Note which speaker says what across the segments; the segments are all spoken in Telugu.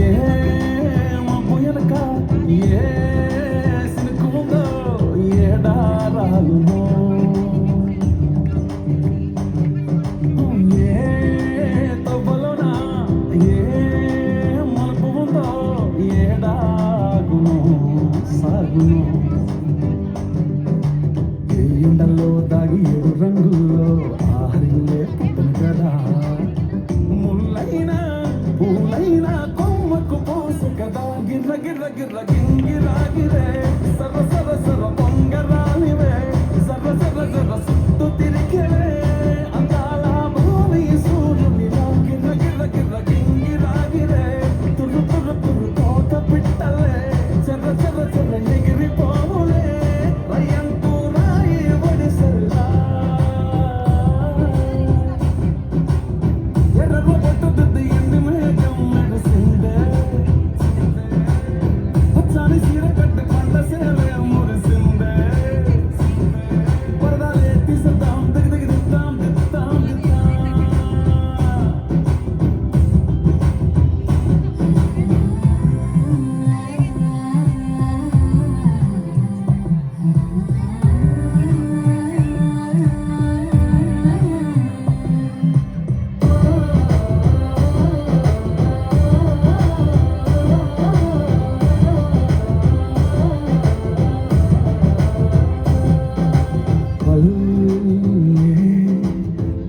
Speaker 1: ఏ మబ్బు వెనక ఏ సినుకుందో ఏడారాలునో ఏ తవ్వలోన ఏ మలుపు ఉందో ఏడాగునో సాగునో ఏ ఎండల్లో దాగి ఏడు రంగుల్లో ఆహరిల్లే పుట్టను కదా ముల్లైనా పూలైనా కొమ్మకు పోసు కదా గిర్ర గిర్ర గిర్ర గింగిరాగిరే సర్ర సర్ర సర్ర పొంగరాలివే సర్ర సర్ర సర్ర సుట్టు తిరిగిరే అందాల భూమి సూర్యునిలా గిర్ర గిర్ర గిర్ర గింగిరాగిరే తుర్రు తుర్రు తుర్రు తోట పిట్టలే చర్ర చర్ర చర్ర ఎగిరిపోవులే రయ్యంటూ రాయి ఒడిసెల్లా ఎర్రగొ పట్టుద్ది ఎండి మేఘం మెరిసిందే పచ్చాని సీర కట్టి పంట సేలే మురిసిందే పరదాలే తీసేద్దాం దిగి దిగి దిద్దాం దిద్దాం దిద్దాం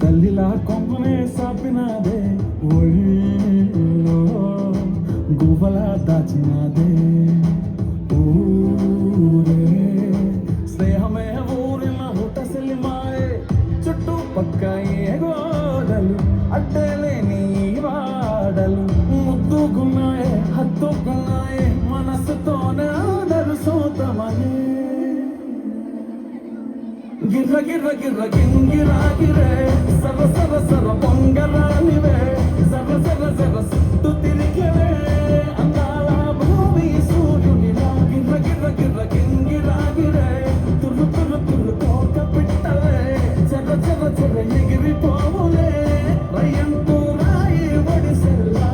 Speaker 1: తల్లిలా కొంగునే సాపినాదే ఒళ్ళో గువ్వలా దాచినాదే ఊరే స్నేహమే ఊరిన హుటసెల్లి మాయే చుట్టూ పక్క ఏ గోడలు అడ్డలేని వాడలు ముద్దుకున్నాయే హత్తుకున్నాయే మనసుతోనే ఆదరు సోతమని గిర్ర గిర్ర గిర్ర గింగిరాగిరే సర్ర సర్ర సర్ర పొంగరాలివే సర్ర సర్ర సర్ర సుట్టు తిరిగివే అందాల భూమి సూర్యునిలా గిర్ర గిర్ర గిర్ర గింగిరాగిరే తుర్రు తుర్రు తుర్రు తోక పిట్టలే చర్ర చర్ర చర్ర ఎగిరిపోవులే రయ్యంటూ రాయి ఒడిసెల్లా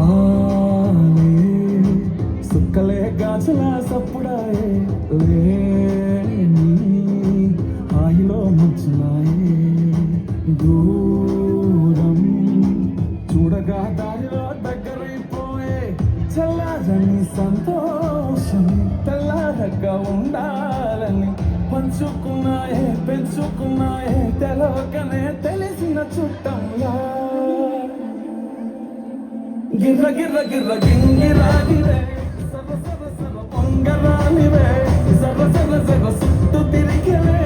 Speaker 1: రాలే సుక్కలే గాజులా సప్పుడాయే లేని హాయిలో ముంచున్నాయే దూరం చూడగా దారిలో దగ్గరైపోయే చల్లారని సంతోషం తెల్లారగా ఉండాలని పంచుకున్నాయే పెంచుకున్నాయే తెలవకనే తెలిసిన చుట్టంలా గిర్ర గిర్ర గిర్ర గింగిరాగిరే సర్ర సర్ర సర్ర పొంగరాలివే సర్ర సర్ర సర్ర సుట్టు తిరిగివే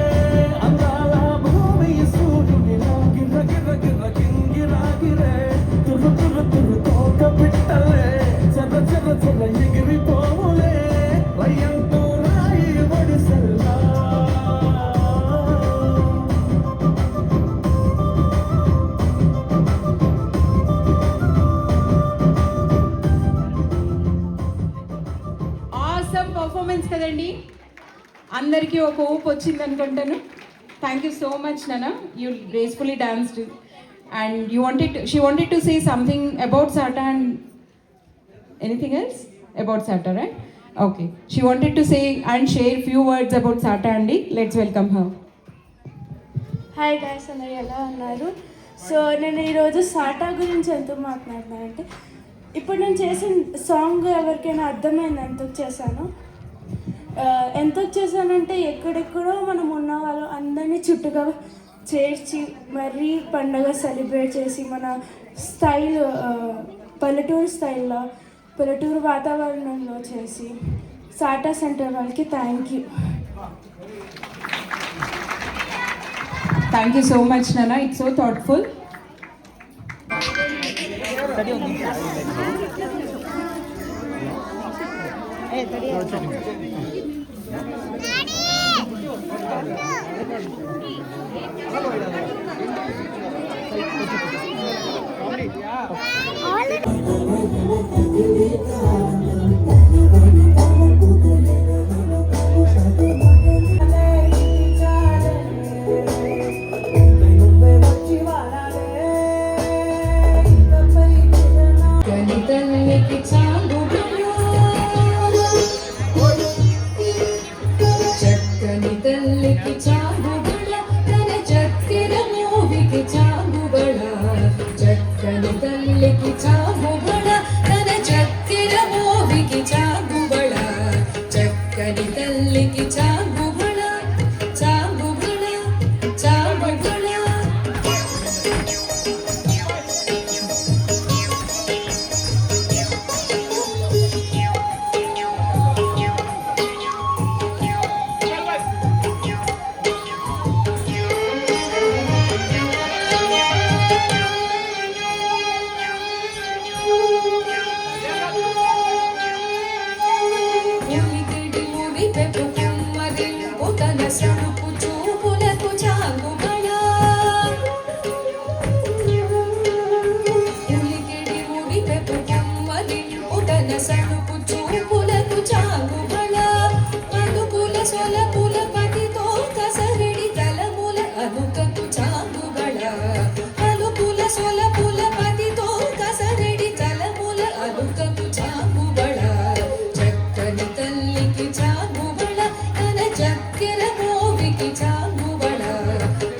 Speaker 1: అందాల భూమి సూర్యునిలా గిర్ర గిర్ర గిర్ర గింగిరాగిరే తుర్రు తుర్రు తుర్రు తోక పిట్టలే చర్ర చర్ర చర్ర ఎగిరిపోవులే రయ్యంటూ రాయి ఒడిసెల్లా
Speaker 2: పర్ఫార్మెన్స్ కదండి, అందరికీ ఒక ఊపు వచ్చింది అనుకుంటాను. థ్యాంక్ యూ సో మచ్ నాన్న, you gracefully danced and she wanted to say something about SATA and anything else about SATA, right? Okay, she wanted to say and share few words about SATA అండి. Let's welcome her.
Speaker 3: Hi guys, అందరు ఎలా ఉన్నారు? సో నేను ఈరోజు సాటా గురించి ఎంత మాట్లాడుతున్నానంటే, ఇప్పుడు నేను చేసిన సాంగ్ ఎవరికైనా అర్థమైంది ఎంత చేశాను. ఎంత చేశానంటే ఎక్కడెక్కడో మనం ఉన్న వాళ్ళు అందరినీ చుట్టుగా చేర్చి మరీ పండగ సెలబ్రేట్ చేసి మన స్టైల్ పల్లెటూరు స్టైల్లో పల్లెటూరు వాతావరణంలో చేసి సాటా సెంటర్ వాళ్ళకి thank you.
Speaker 2: Thank you so much, Nana. It's so thoughtful. కనితల్లికి చాలు చక్కని తల్లికి చాగుబళ తన చక్కెర మోవికి చాగుబళ చక్కని తల్లికి చాగుబళ తన చక్కెర మోవికి చాగుబళ చక్కని తల్లికి చాగుబళ చాగుబళ చాగుబళ ఉలికిడి ఉరిపెపు కుమ్మరింపు తన సడుపు చూపులకు చాగుబళ ఉలికిడి ఉరిపెపు కుమ్మరింపు తన సడుపు చూపులకు చాగుబళ అదుపుల సొలపుల పతితో కసరిడి తలముల అనుకకు చాగుబళ అలుపుల సొలపుల పతితో కసరిడి తలముల అనుకకు చాగుబళ చక్కని తల్లికి చాగుబళ తన చక్కెర మోవికి చాగుబళ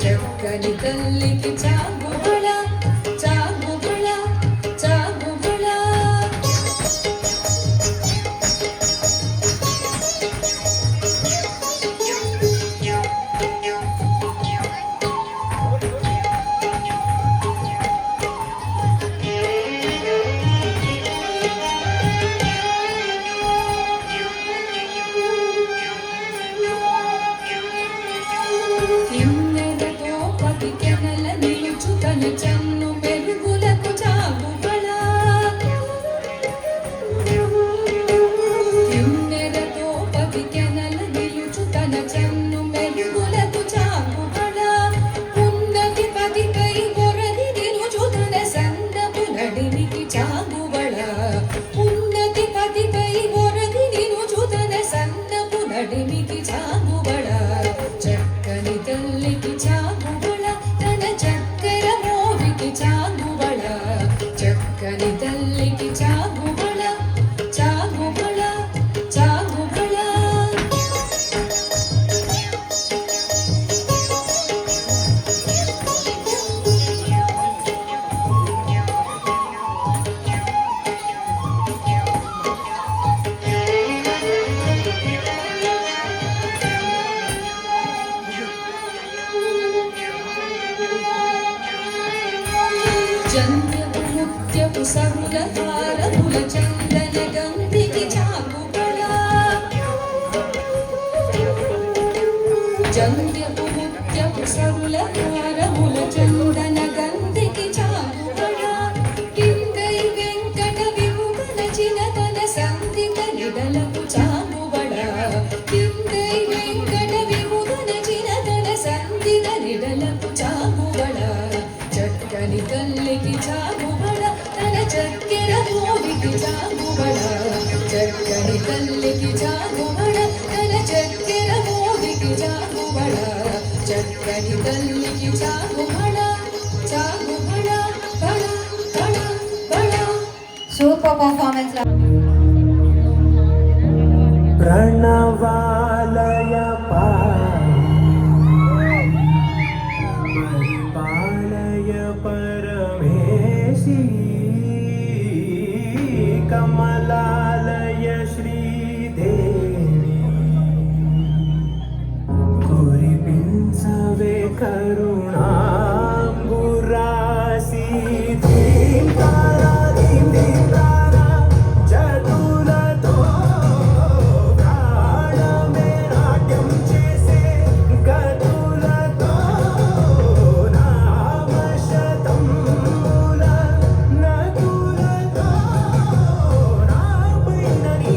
Speaker 2: చక్కని తల్లికి చాగుబళ చాగుబళ చాగుబళ కిన్నెరతో పతికెనల నిలుచు తన చన్ను మెరుగులకు చాగుబళ కిన్నెరతో పతికెనల నిలుచు తన చన్ను మెరుగులకు చాగుబళ ఉన్నతి పతిపై ఒరగి నిలుచు తన సన్నపు నడిమికి చాగుబళ ఉన్నతి పతిపై ఒరగి నిలుచు తన సన్నపు నడిమికి చాగుబళ చక్కని తల్లికి చాగుబళ తన చక్కెర మోవికి చాగుబళ చక్కని తల్లికి చాగుబళ చాగుబళ చాగుబళ చంద్రపు ముత్యపు సరుల హారముల చందన గంధికి చాగుబళ చంద్రపు ముత్యపు సరుల హారముల చందన గంధికి చాగుబళ కిందై వెంకట విముగల చినతన సంధిక నిడలకు చాగుబళ కిందై వెంకట విముగల చినతన సంధిక నిడలకు చాగుబళ చక్కని తల్లికి చాగుబళ తన చక్కెర మోవికి చాగుబళ చక్కని తల్లికి చాగుబళ తన చక్కెర మోవికి చాగుబళ చక్కని తల్లికి చాగుబళ చాగుబళ బళ బళ బళ
Speaker 4: సూపర్ పర్ఫార్మెన్స్.
Speaker 1: ప్రణవాలయ పరిపాలయ పరమేశి కమలాలయ శ్రీదేవి కురిపించవే కరుణాంబురాసి ధీం తారా ధీం ధీం తారా జతులతో ప్రాణమే నాట్యం చేసే గతులతో నామశతంబుల నదులతో నాపైన నీ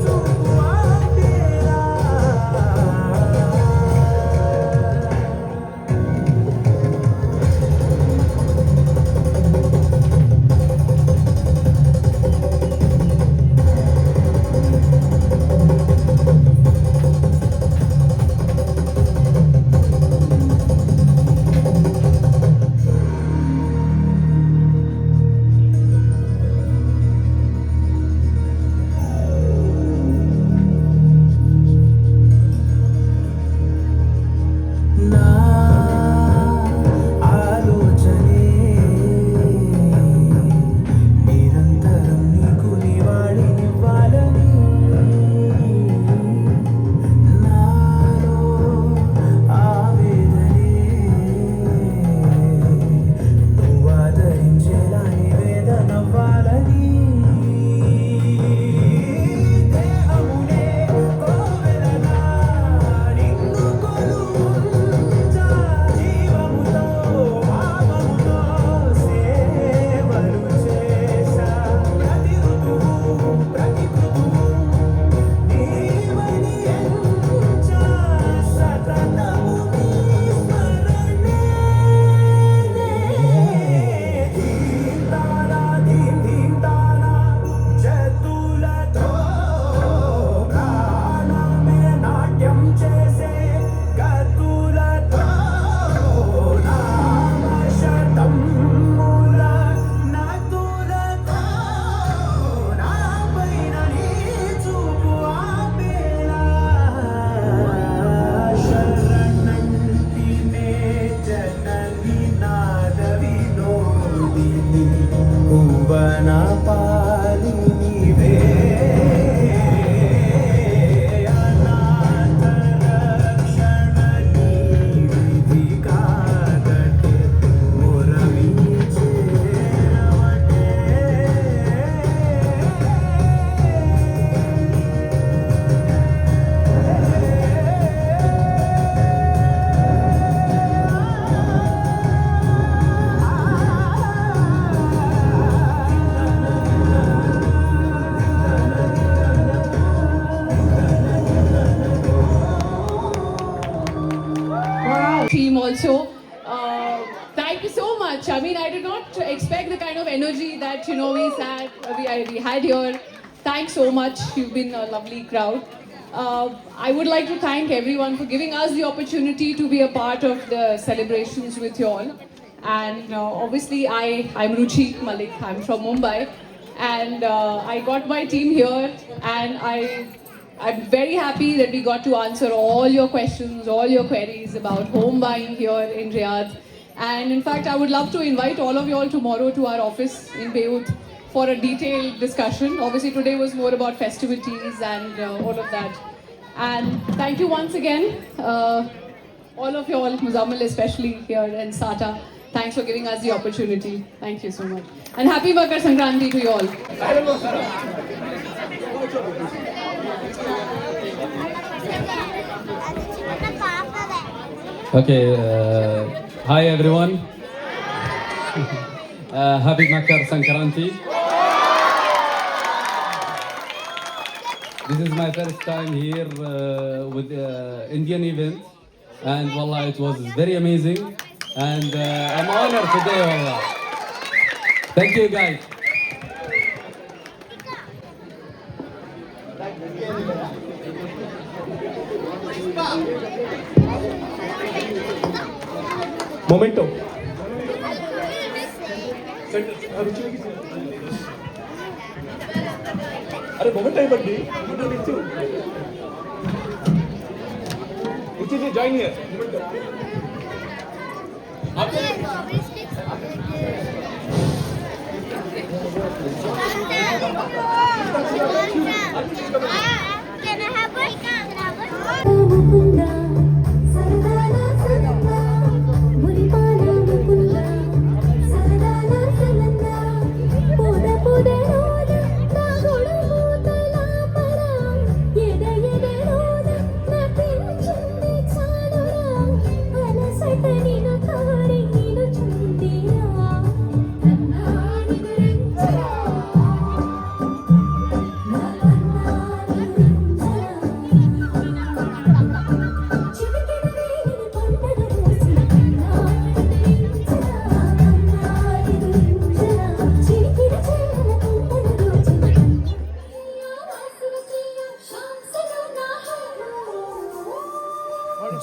Speaker 1: చూపు ఆపేలా
Speaker 5: also. Thank you so much. I mean, I did not expect the kind of energy that we had here. Thanks so much. You've been a lovely crowd. I would like to thank everyone for giving us the opportunity to be a part of the celebrations with you all. And obviously, I'm Ruchi Malik. I'm from Mumbai, and I got my team here, and I'm very happy that we got to answer all your questions, all your queries about home buying here in Riyadh. And in fact, I would love to invite all of you all tomorrow to our office in Beirut for a detailed discussion. Obviously, today was more about festivities and all of that. And thank you once again, all of you all, Muzammil especially here, and Sata. Thanks for giving us the opportunity. Thank you so much. And happy Makar Sankranti to you all.
Speaker 6: Okay, hi everyone. Happy Makar Sankranti. This is my first time here with the Indian event, and wallah, it was very amazing, and I'm honored today, wallah. Thank you guys.
Speaker 1: Momento. अरे मोमेंट आहे बड्डी उची join here
Speaker 7: Can I have one?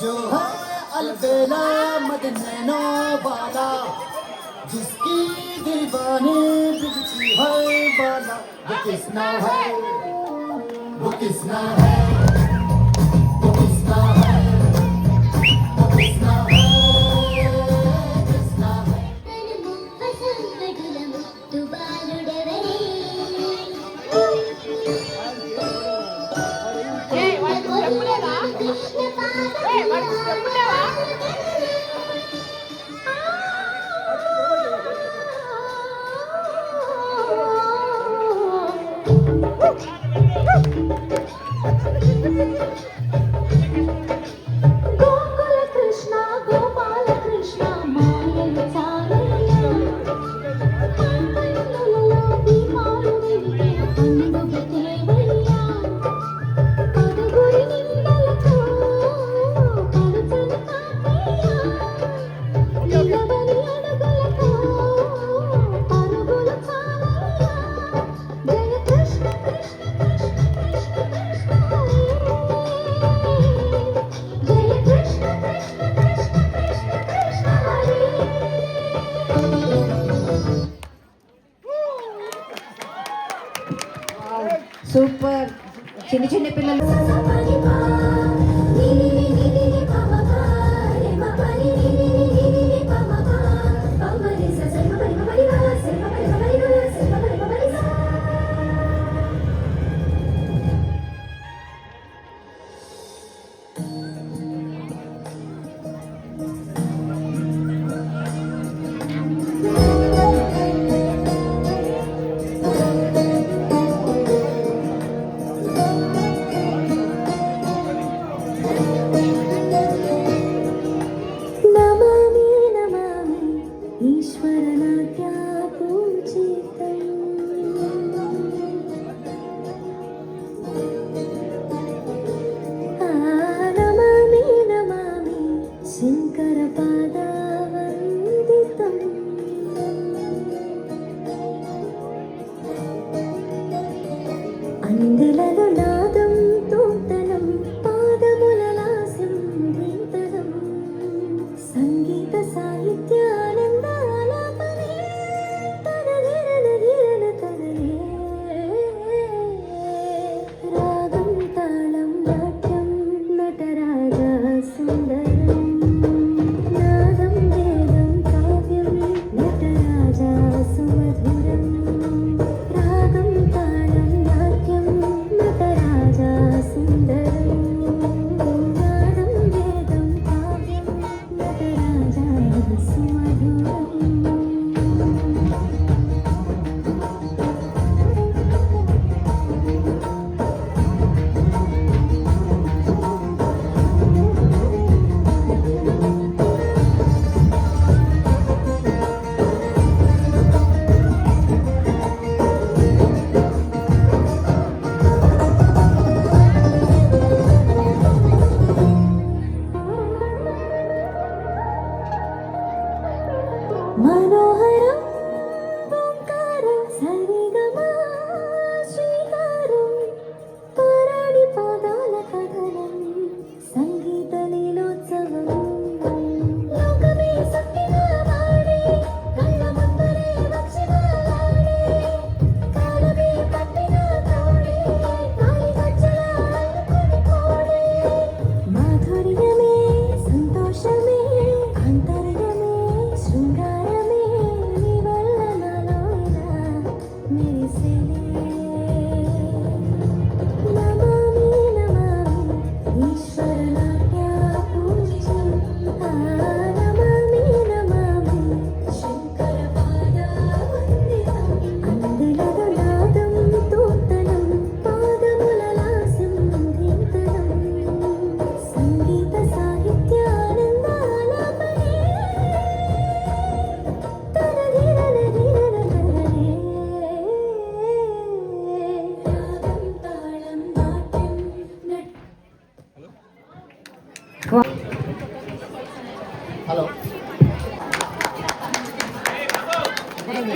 Speaker 8: जो है अलबेला मदनैनो वाला जिसकी दीवानी बिजती है वाला वो किसना है वो किसना है वो किसना है वो किसना है किसना है तेरे मुख पसंद गुलाम तू बालुड़े रे
Speaker 4: సూపర్ చిన్న చిన్న పిల్లలు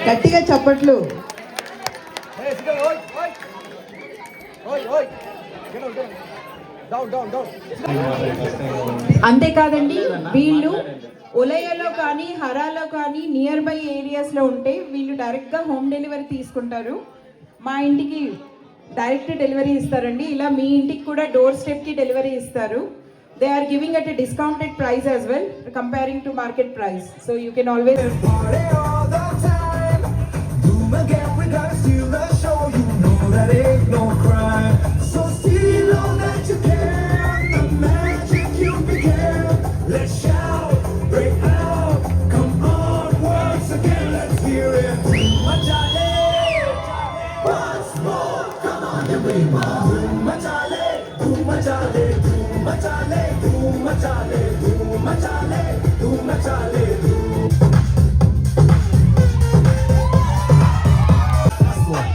Speaker 9: గట్టిగా చప్పట్లు.
Speaker 2: అంతేకాదండి, వీళ్ళు ఉలయలో కానీ హరాలో కానీ నియర్ బై ఏరియాస్లో ఉంటే వీళ్ళు డైరెక్ట్గా హోమ్ డెలివరీ తీసుకుంటారు. మా ఇంటికి డైరెక్ట్ డెలివరీ ఇస్తారండి. ఇలా మీ ఇంటికి కూడా డోర్ స్టెప్కి డెలివరీ ఇస్తారు. They are giving at a discounted price as well comparing to market price. So you can always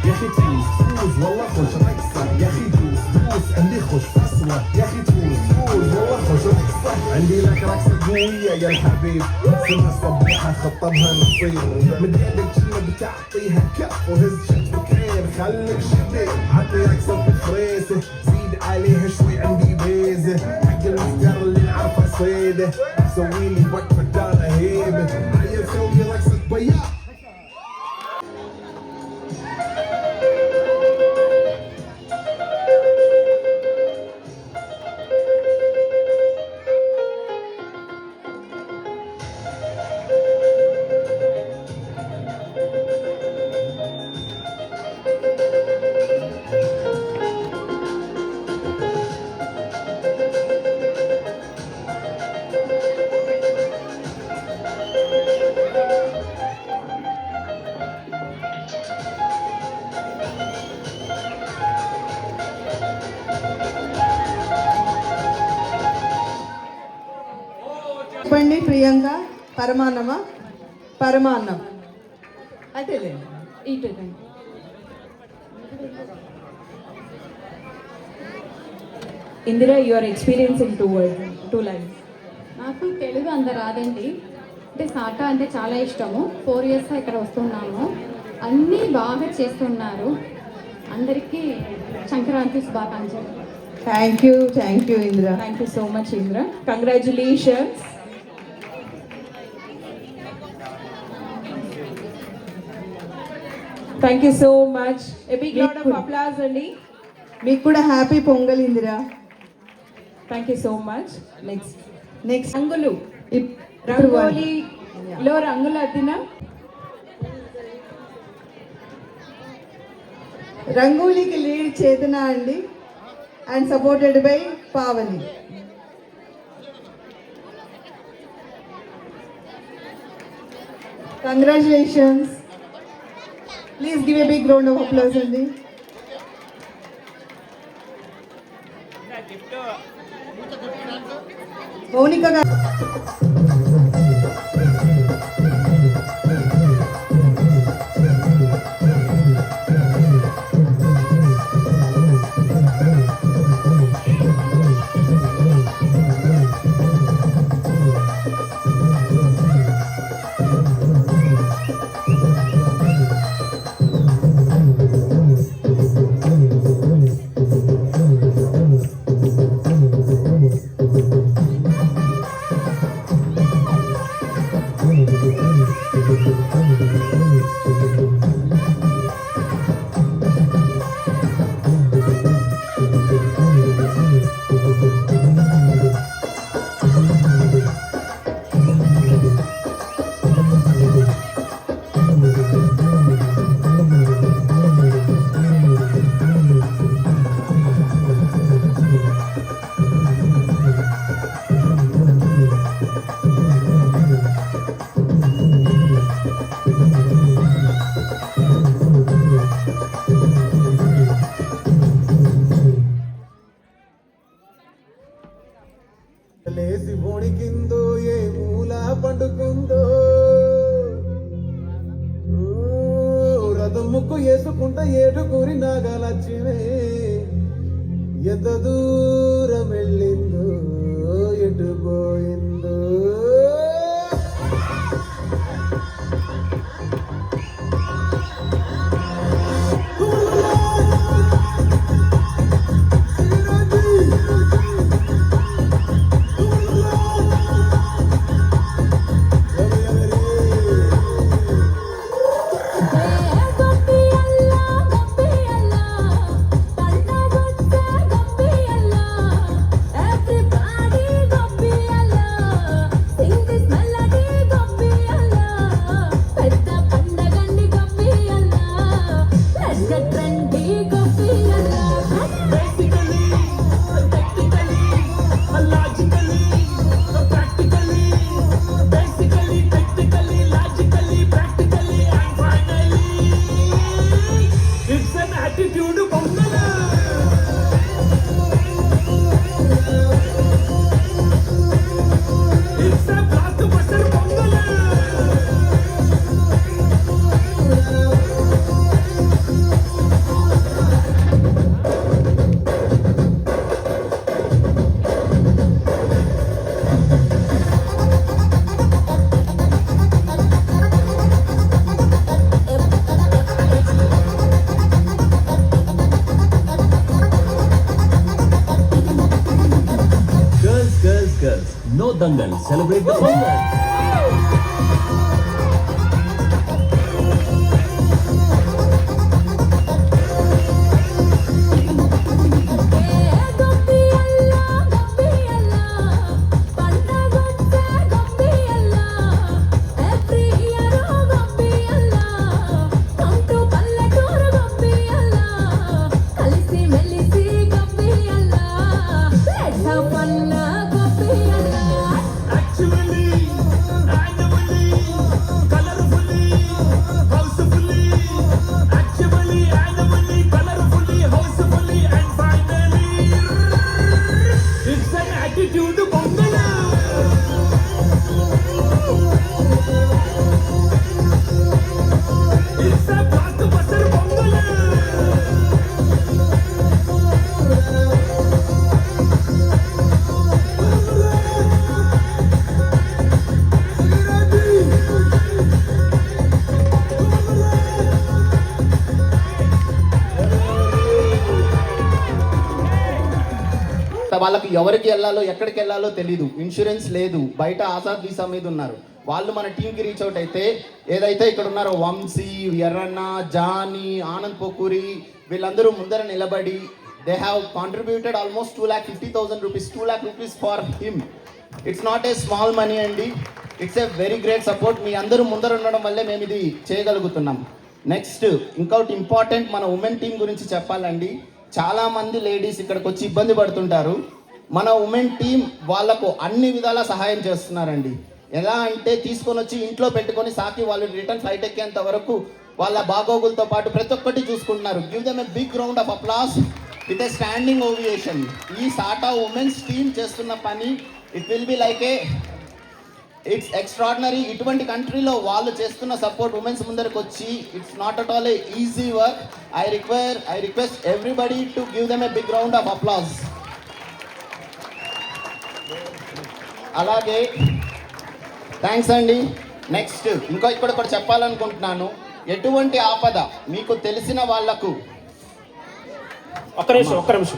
Speaker 1: يا اخي تفوز فوز والله خوش راك صح يا اخي دوس دوس عندي خوش فاصلة يا اخي تفوز فوز والله خوش راك صح عندي لك راكسة قوية يا الحبيب سنة صبحها خطبها نصيب من ايدك شنو بتعطيها كف وهز شكلك خير خليك شديد عطي راكسة بفريسة زيد عليها شوي عندي بيزة حق المسكر اللي نعرفه صيده سويلي وقفة دار هيبة عيل سوي راكسة بياض.
Speaker 9: చెప్పండి ప్రియాంక. పరమాన్నమా? పరమాన్నం అదేలేండి.
Speaker 2: ఇటండి. Indira, your experience in two lines.
Speaker 10: నాకు తెలుగు అంత రాదండి. అంటే సాటా అంటే చాలా ఇష్టము. 4 years ఇక్కడ వస్తున్నాము. అన్నీ బాగా చేస్తున్నారు. అందరికీ సంక్రాంతి శుభాకాంక్షలు.
Speaker 9: Thank you Indira.
Speaker 2: Thank you so much Indira. Congratulations. Thank you so much. A big round of applause అండి.
Speaker 9: మీకు కూడా happy Pongal Indira.
Speaker 2: Thank you so much.
Speaker 9: Next
Speaker 2: రంగులు, రంగోలీలో రంగులు అద్దిన
Speaker 9: రంగోలీకి లీడ్ చేతన అండి and supported by Pavani. Congratulations. Please give a big round of applause అండి. మౌనిక గారు.
Speaker 1: లేసి వణికిందో ఏ మూల పండుకుందో రథం ముక్కు వేసుకుంటా ఏటుకూరి నాగలచ్చినే ఎంత దూరం వెళ్ళిందో ఎటు పోయిందో
Speaker 11: Girls, no dangal. Celebrate the Pongal.
Speaker 12: వాళ్ళకి ఎవరికి వెళ్ళాలో ఎక్కడికి వెళ్ళాలో తెలీదు, ఇన్సూరెన్స్ లేదు, బయట ఆజాద్ వీసా మీద ఉన్నారు. వాళ్ళు మన టీంకి రీచ్ అవుట్ అయితే ఏదైతే ఇక్కడ ఉన్నారో వంశీ, ఎర్రన్న, జానీ, ఆనంద్ పొకూరి వీళ్ళందరూ ముందర నిలబడి they have contributed almost 2,50,000 rupees, 2 lakh rupees for him. It's not a small money అండి, it's a very great support. మీ అందరూ ముందర ఉండడం వల్లే మేము ఇది చేయగలుగుతున్నాం. నెక్స్ట్ ఇంకొకటి ఇంపార్టెంట్, మన ఉమెన్ టీం గురించి చెప్పాలండి. చాలామంది లేడీస్ ఇక్కడికి వచ్చి ఇబ్బంది పడుతుంటారు. మన ఉమెన్ టీం వాళ్ళకు అన్ని విధాలా సహాయం చేస్తున్నారండి. ఎలా అంటే తీసుకొని వచ్చి ఇంట్లో పెట్టుకొని సాకి వాళ్ళు రిటర్న్ ఫ్లైట్ ఎక్కేంత వరకు వాళ్ళ బాగోగులతో పాటు ప్రతి ఒక్కటి చూసుకుంటున్నారు. Give them a big round of applause with a standing ovation. ఈ సాటా ఉమెన్స్ టీం చేస్తున్న పని it will be like a it's extraordinary. ఇటువంటి కంట్రీలో వాళ్ళు చేస్తున్న సపోర్ట్ ఉమెన్స్ ముందరికి వచ్చి it's not at all a easy work. I request everybody to give them a big round of applause. అలాగే థ్యాంక్స్ అండి. నెక్స్ట్ ఇక్కడ ఒకటి చెప్పాలనుకుంటున్నాను. ఎటువంటి ఆపద మీకు తెలిసిన వాళ్లకు ఒక్క నిమిషం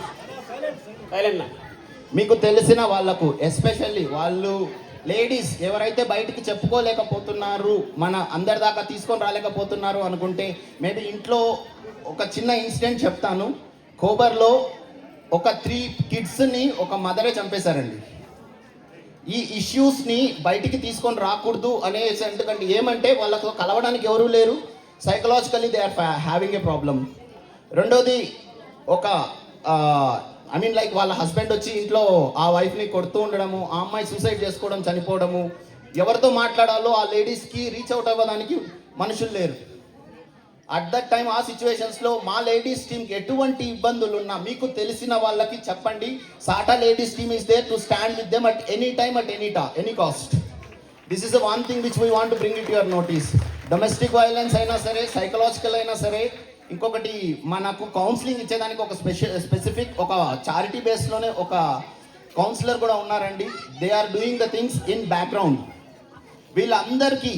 Speaker 12: మీకు తెలిసిన వాళ్లకు ఎస్పెషల్లీ వాళ్ళు లేడీస్ ఎవరైతే బయటికి చెప్పుకోలేకపోతున్నారు, మన అందరి దాకా తీసుకొని రాలేకపోతున్నారు అనుకుంటే మేబీ ఇంట్లో ఒక చిన్న ఇన్సిడెంట్ చెప్తాను. కోబర్లో ఒక 3 kidsని ఒక మదరే చంపేశారండి. ఈ ఇష్యూస్ని బయటికి తీసుకొని రాకూడదు అనేసి, ఎందుకంటే ఏమంటే వాళ్ళకు కలవడానికి ఎవరూ లేరు, psychologically they are having a problem. రెండోది ఒక లైక్ వాళ్ళ హస్బెండ్ వచ్చి ఇంట్లో ఆ వైఫ్ని కొడుతూ ఉండడము, ఆ అమ్మాయి సూసైడ్ చేసుకోవడం, చనిపోవడము, ఎవరితో మాట్లాడాలో ఆ లేడీస్కి రీచ్ అవుట్ అవ్వడానికి మనుషులు లేరు. అట్ దట్ టైం ఆ సిచ్యువేషన్స్లో మా లేడీస్ టీమ్కి ఎటువంటి ఇబ్బందులు ఉన్నా మీకు తెలిసిన వాళ్ళకి చెప్పండి. Sata ladies team is there to stand with them at any time, at any cost. This is the one thing which we want to bring it your notice. Domestic violence అయినా సరే, సైకలాజికల్ అయినా సరే. ఇంకొకటి మనకు కౌన్సిలింగ్ ఇచ్చేదానికి ఒక స్పెసిఫిక్ ఒక చారిటీ బేస్లోనే ఒక కౌన్సిలర్ కూడా ఉన్నారండి. They are doing the things in background. వీళ్ళందరికీ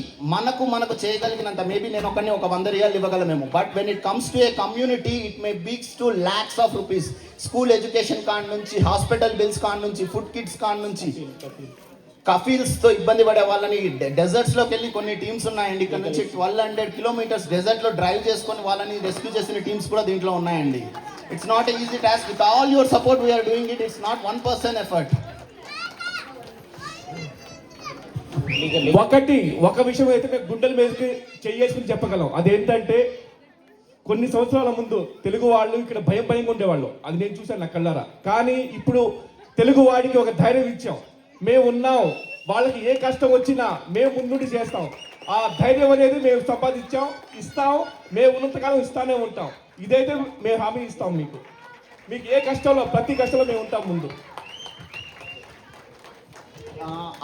Speaker 12: మనకు చేయగలిగినంత, మేబీ నేను ఒకరిని ఒక 100 రియాలు ఇవ్వగలమేమో, but when it comes to a community it may బిగ్స్ to lakhs of rupees. School education కాడ నుంచి, హాస్పిటల్ బిల్స్ కాడ నుంచి, ఫుడ్ కిట్స్ కాడ నుంచి, కఫీల్స్తో ఇబ్బంది పడే వాళ్ళని డెజర్ట్స్లోకి వెళ్ళి కొన్ని టీమ్స్ ఉన్నాయండి. ఇక్కడ నుంచి 1200 kilometers డెజర్ట్లో డ్రైవ్ చేసుకొని వాళ్ళని రెస్క్యూ చేసిన టీమ్స్ కూడా దీంట్లో ఉన్నాయండి. It's not a easy task. With all your support we are doing it. It's not 1 person effort.
Speaker 13: ఒక విషయం అయితే మేము గుండెల మీదకి చెయ్యేసుకుని చెప్పగలం. అదేంటంటే కొన్ని సంవత్సరాల ముందు తెలుగు వాళ్ళు ఇక్కడ భయంగా ఉండేవాళ్ళు. అది నేను చూశాను నా కళ్ళారా. కానీ ఇప్పుడు తెలుగు వాడికి ఒక ధైర్యం ఇచ్చాం. మేము ఉన్నాం, వాళ్ళకి ఏ కష్టం వచ్చినా మేము ముందుండి చేస్తాం. ఆ ధైర్యం అనేది మేము సంపాదించాం, ఇస్తాం. మేము ఉన్నంతకాలం ఇస్తానే ఉంటాం. ఇదైతే మేము హామీ ఇస్తాం. మీకు ఏ కష్టంలో, ప్రతి కష్టంలో మేము ఉంటాం ముందు.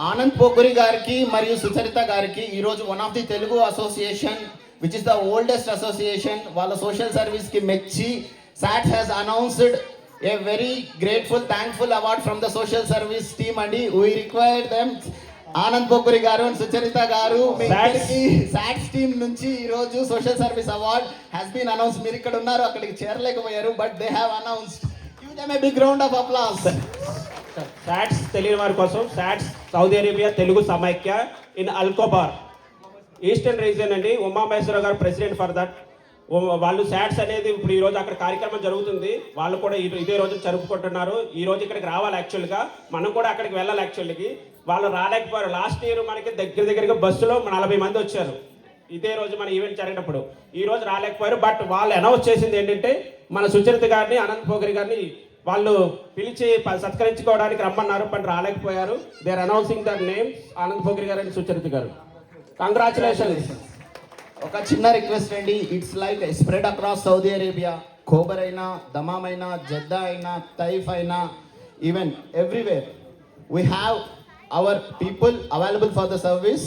Speaker 12: ఆనంద్ పోకరి గారికి మరియు సుచరిత గారికి ఈరోజు one of the Telugu association which is the oldest association వాళ్ళ సోషల్ సర్వీస్కి మెచ్చి SATS has announced a very grateful, thankful award from the social service team అండి. we require them. Anand Pokuri garu and Sucharita గారు SATS టీమ్ నుంచి ఈరోజు social service award has been announce. మీరు ఇక్కడ ఉన్నారు, అక్కడికి చేరలేకపోయారు, but they have announced. Give them a big round of applause.
Speaker 14: SATS తెలియని వారి కోసం, SATS సౌదీ అరేబియా తెలుగు సమైక్య ఇన్ అల్కోబార్ ఈస్టర్న్ రీజియన్ అండి. ఉమామహేశ్వర గారు ప్రెసిడెంట్ ఫర్ దట్. వాళ్ళు SATS అనేది ఇప్పుడు ఈరోజు అక్కడ కార్యక్రమం జరుగుతుంది. వాళ్ళు కూడా ఇదే రోజు జరుపుకుంటున్నారు. ఈ రోజు ఇక్కడికి రావాలి యాక్చువల్గా, మనం కూడా అక్కడికి వెళ్ళాలి యాక్చువల్కి. వాళ్ళు రాలేకపోయారు. లాస్ట్ ఇయర్ మనకి దగ్గరగా బస్సులో 40 మంది వచ్చారు ఇదే రోజు మన ఈవెంట్ జరిగినప్పుడు. ఈ రోజు రాలేకపోయారు. బట్ వాళ్ళు అనౌన్స్ చేసింది ఏంటంటే మన సుచరిత గారిని, అనంత్ పోకరి గారిని వాళ్ళు పిలిచి సత్కరించుకోవడానికి రమ్మన్నారు, బట్ రాలేకపోయారు. They are announcing their name, Anand Pokuri garu and Sucharita garu. Congratulations.
Speaker 12: ఒక చిన్న రిక్వెస్ట్ అండి, it's like spread across Saudi Arabia. Khobar అయినా, దమామ్ అయినా, జద్దా అయినా, తైఫ్ అయినా, even everywhere we have our people available for the service.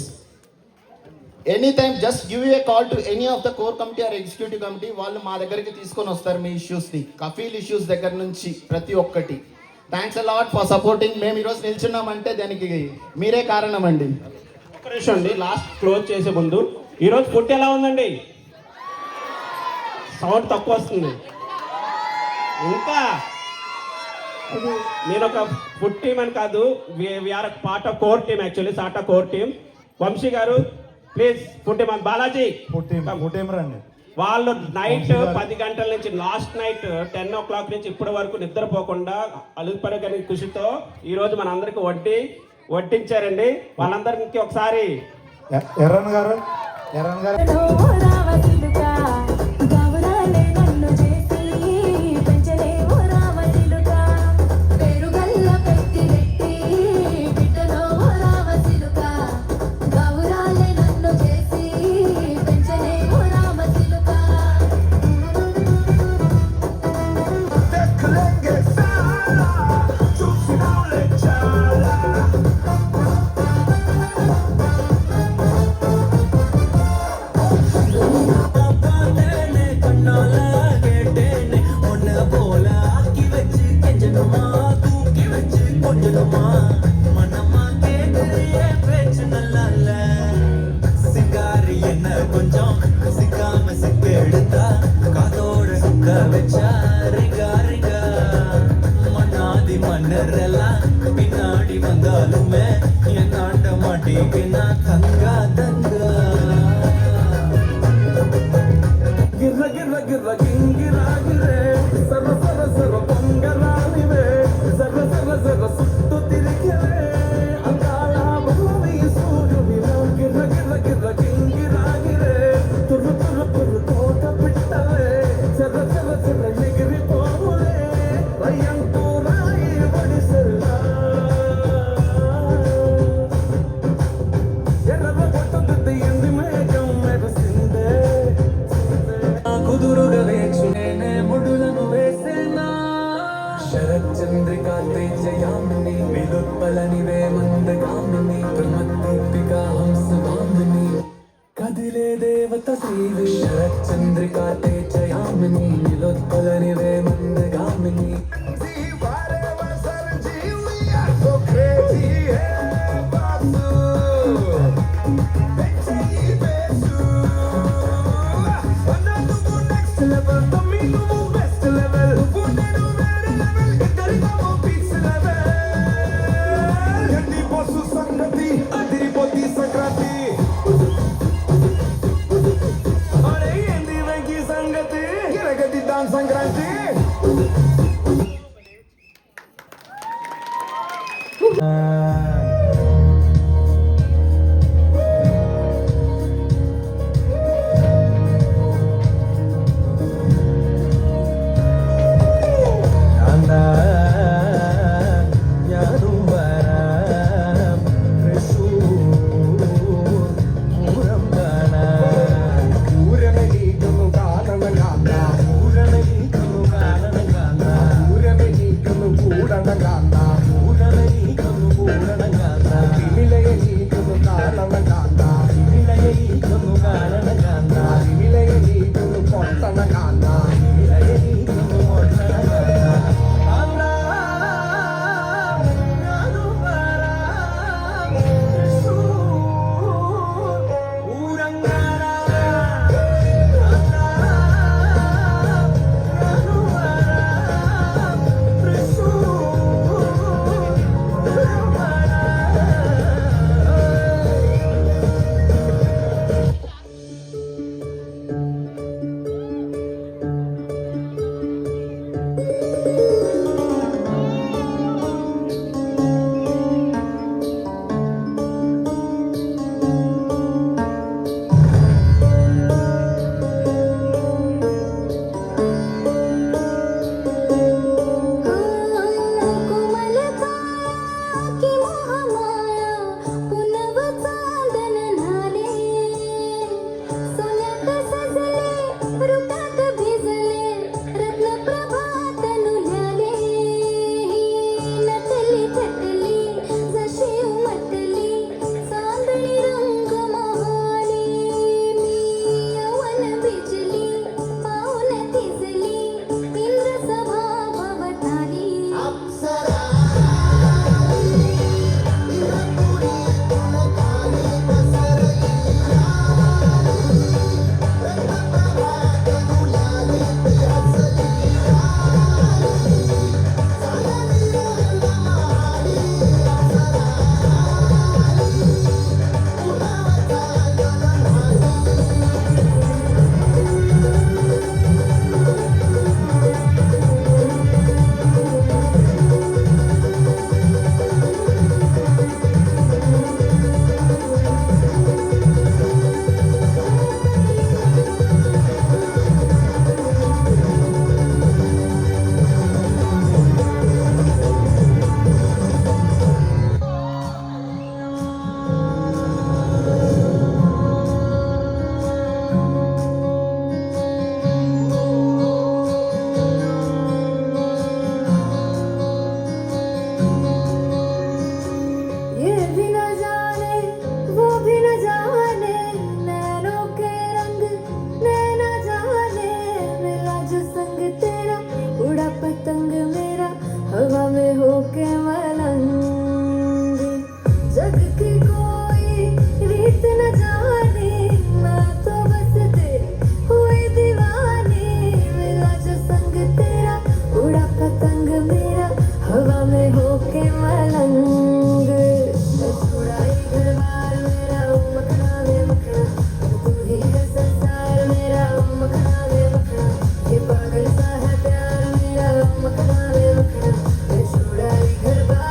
Speaker 12: Any time just give a call to any of the core committee or executive committee. వాళ్ళు మా దగ్గరికి తీసుకొని వస్తారు మీ ఇష్యూస్ని, కఫీల్ ఇష్యూస్ దగ్గర నుంచి ప్రతి ఒక్కటి. Thanks a lot for supporting. మేము ఈరోజు నిల్చున్నామంటే దానికి మీరే కారణం అండి.
Speaker 14: ఒక నిమిషం అండి, లాస్ట్ క్లోజ్ చేసే ముందు, ఈరోజు ఫుడ్ ఎలా ఉందండి? సౌండ్ తక్కువ వస్తుంది. ఇంకా నేను ఒక ఫుడ్ టీమ్ అని కాదు, we are part of core team actually, Sata core team. Vamsi garu please food team. Balaji
Speaker 1: రండి.
Speaker 14: వాళ్ళు నైట్ 10 గంటల నుంచి, లాస్ట్ నైట్ 10 o'clock నుంచి ఇప్పటి వరకు నిద్రపోకుండా అలుపరగని కృషితో ఈరోజు మన అందరికి వడ్డించారండి. వాళ్ళందరికీ ఒకసారి
Speaker 1: ఎర్రన్ గారు
Speaker 11: பின்னாடி வந்தாலுமே என் ஆண்ட மாட்டேங்க நான் தங்கா தங்கா గిర్ర గిర్ర గిర్ర గింగిరాగిరే సర్ర సర్ర సర్ర పొంగరానివే సర్ర సర్ర సర్ర సుట్టు తిరిగిరే అందాల భూమి సూర్యుడిలో గిర్ర గిర్ర గిర్ర గింగిరాగిరే తుర్రు తుర్రు తుర్రు కోట పిట్టలే సర్ర సర్ర సర్ర ఎగిరిపోవులే రయ్యంటూ రాయి వడిసెల్లా ఎర్ర పొట్టు ఎండి మేఘం మెరిసిందే కుదురుగా వేచునే ముడులను వేసేనా శరచంద్రికా తేజయామిని విలుప్పలనివే మందగామిని ప్రమద్దీపికా హంసవామిని కదిలే దేవత శ్రీవి శరచంద్రికా తేజయామిని విలుప్పలనివే మందగామిని
Speaker 15: पागल सा है प्यार मेरा मखना वे मखना, छोड़ा घर बार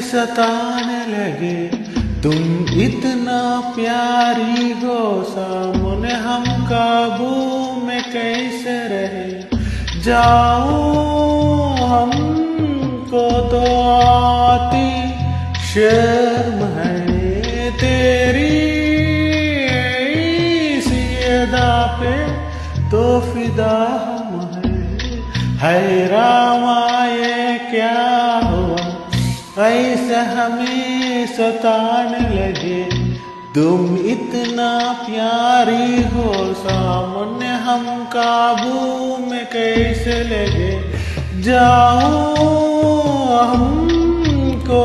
Speaker 11: सताने लगे तुम इतना प्यारी हो सामने हम काबू में कैसे रहे जाओ हमको तो आती शर्म है तेरी इसी अदा पे तो फिदा हम है रामा ये क्या हुआ ऐसा हमें सताने लगे तुम इतना प्यारी हो सामने हम काबू में कैसे लगे जाओ हमको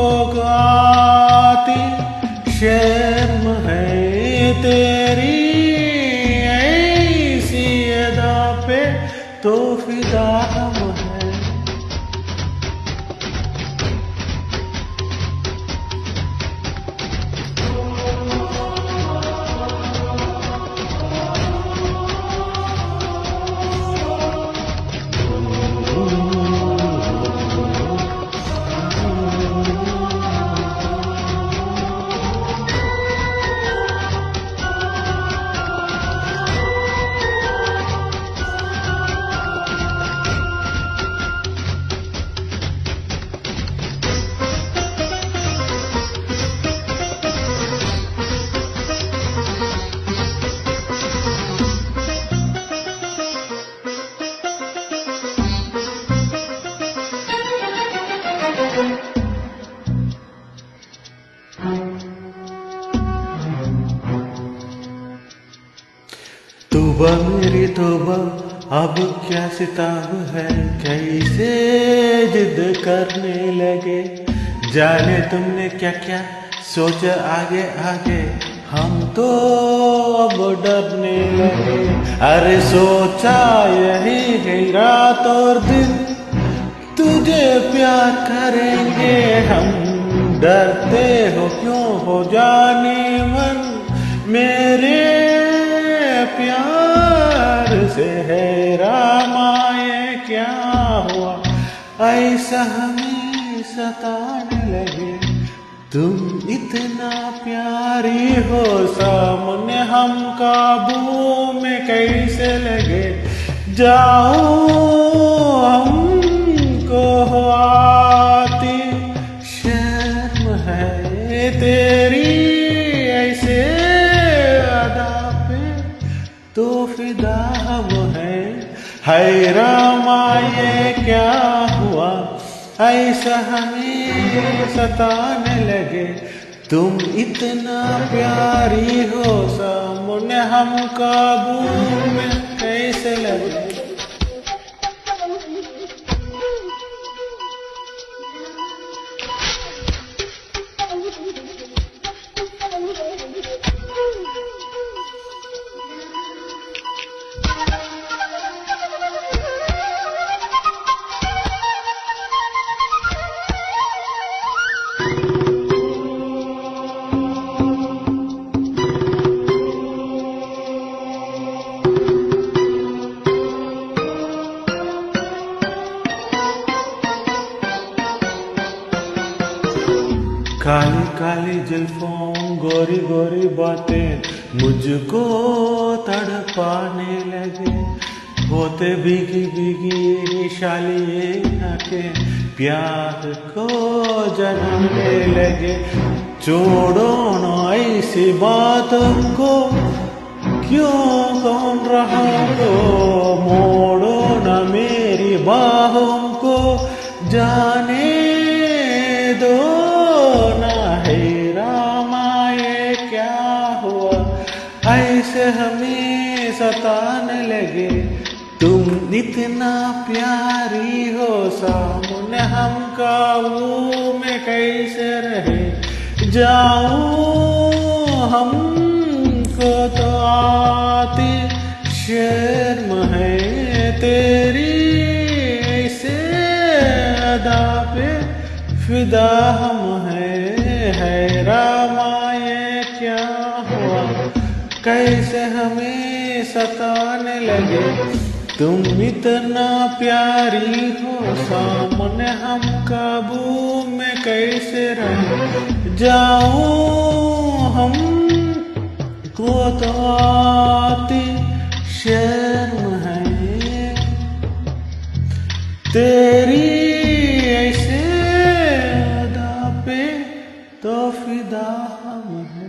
Speaker 11: आती शर्म है तेरी ऐसी अदा पे तो फिदा हम है तौबा मेरी तौबा अब क्या सिताब है कैसे जिद करने लगे जाने तुमने क्या क्या सोचा आगे आगे हम तो अब डरने लगे अरे सोचा यही है रात और दिन तुझे प्यार करेंगे हम डरते हो क्यों हो जाने मन मेरे प्यार से है रामा ये क्या हुआ ऐसा हमें सताने लगे तुम इतना प्यारी हो सामने हम काबू में कैसे लगे जाओ हमको आती शर्म है तेरी ऐसे अदा पे तो फिदा हम है रामा ये क्या हुआ ऐसा हमें सताने लगे तुम इतना प्यारी हो सामने हम काबू में कैसे लगे काली काली जुल्फों गोरी गोरी बातें मुझको तड़पाने लगे होते भीगी भीगी निशाली आंखें प्यार को जलाने लगे छोड़ो न ऐसी बातों को क्यों कौन रहा हो मोड़ो न मेरी बाहों को जाने दो ऐसे हमें सताने लगे तुम इतना प्यारी हो सामने हम काबू में कैसे रहे जाओ हमको तो आती शर्म है तेरी ऐसे अदा पे फिदा हम है रामा ये क्या हुआ कैसे हमें सताने लगे तुम इतना प्यारी हो सामने हम काबू में कैसे रह जाऊं हम को तो आती शर्म है तेरी ऐसे अदा पे तो फिदा हम हैं।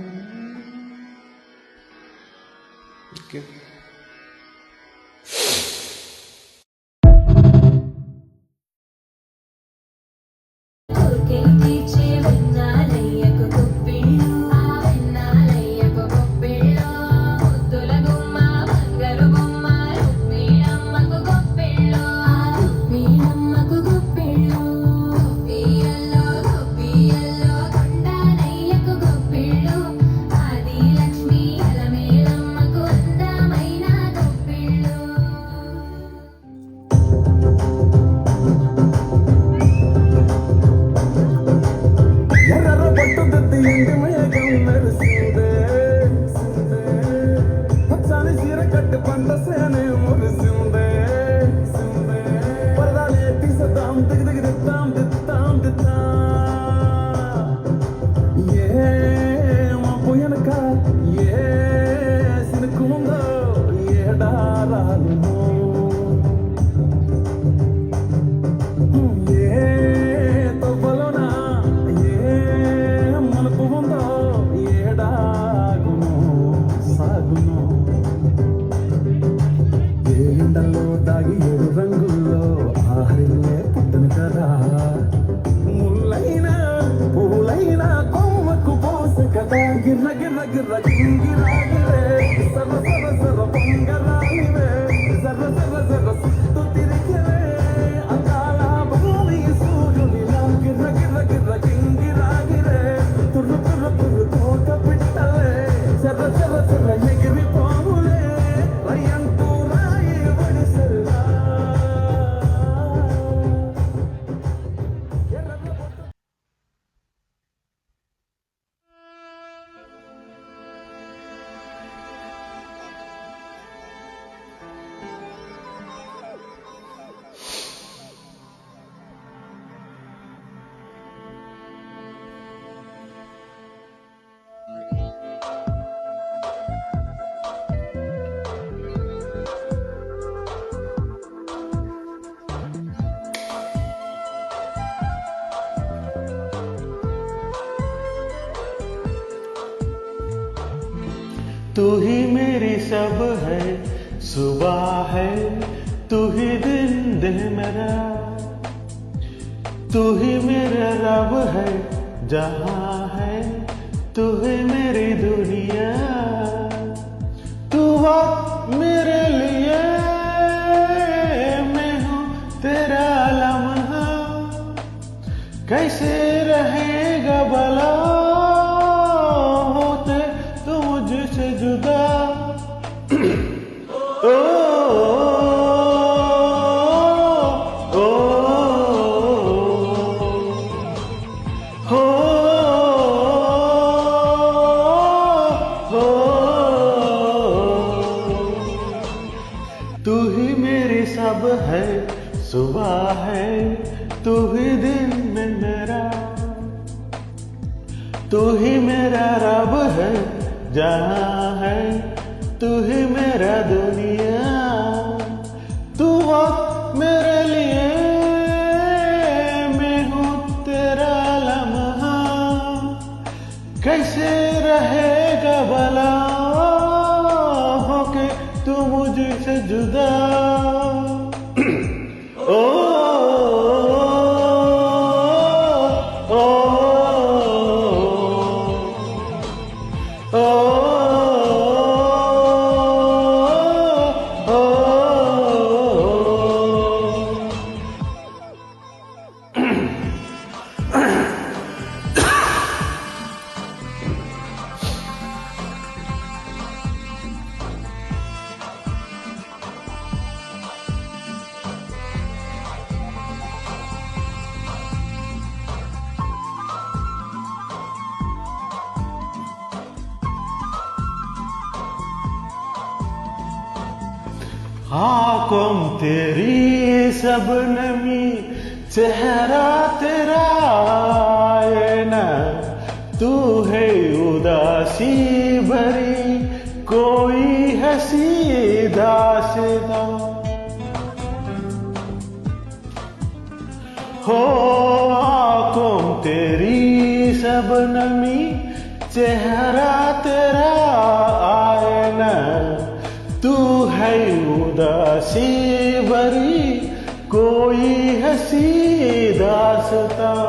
Speaker 11: तू ही मेरी सब है, सुबह है तू ही दिन मेरा, तू ही मेरा रब है, जहां है तू ही मेरी दुनिया, तू वक्त मेरे लिए, मैं हूँ तेरा लम्हा, कैसे रहेगा भला जुदा ओ, ओ, तू ही मेरी सब है, सुबह है तू ही दिन में मेरा, तू ही मेरा रब है, जहां है तू ही मेरा दुनिया, तू वक्त मेरे लिए, मैं हूँ तेरा लम्हा, कैसे रहेगा भला होके तू मुझसे जुदा ओ, आँखों तेरी सब नमी चेहरा तेरा आईना, तू है उदासी भरी कोई हंसी दास्तां। हो आंखों तेरी शबनमी, चेहरा तेरा आईना, तू है उदासी भरी कोई हंसी दास्तां।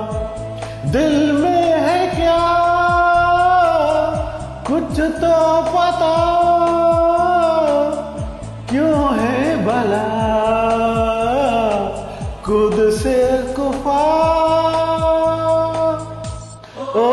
Speaker 11: दिल में है क्या कुछ तो पता, क्यों है भला खुद से कुफा। ओ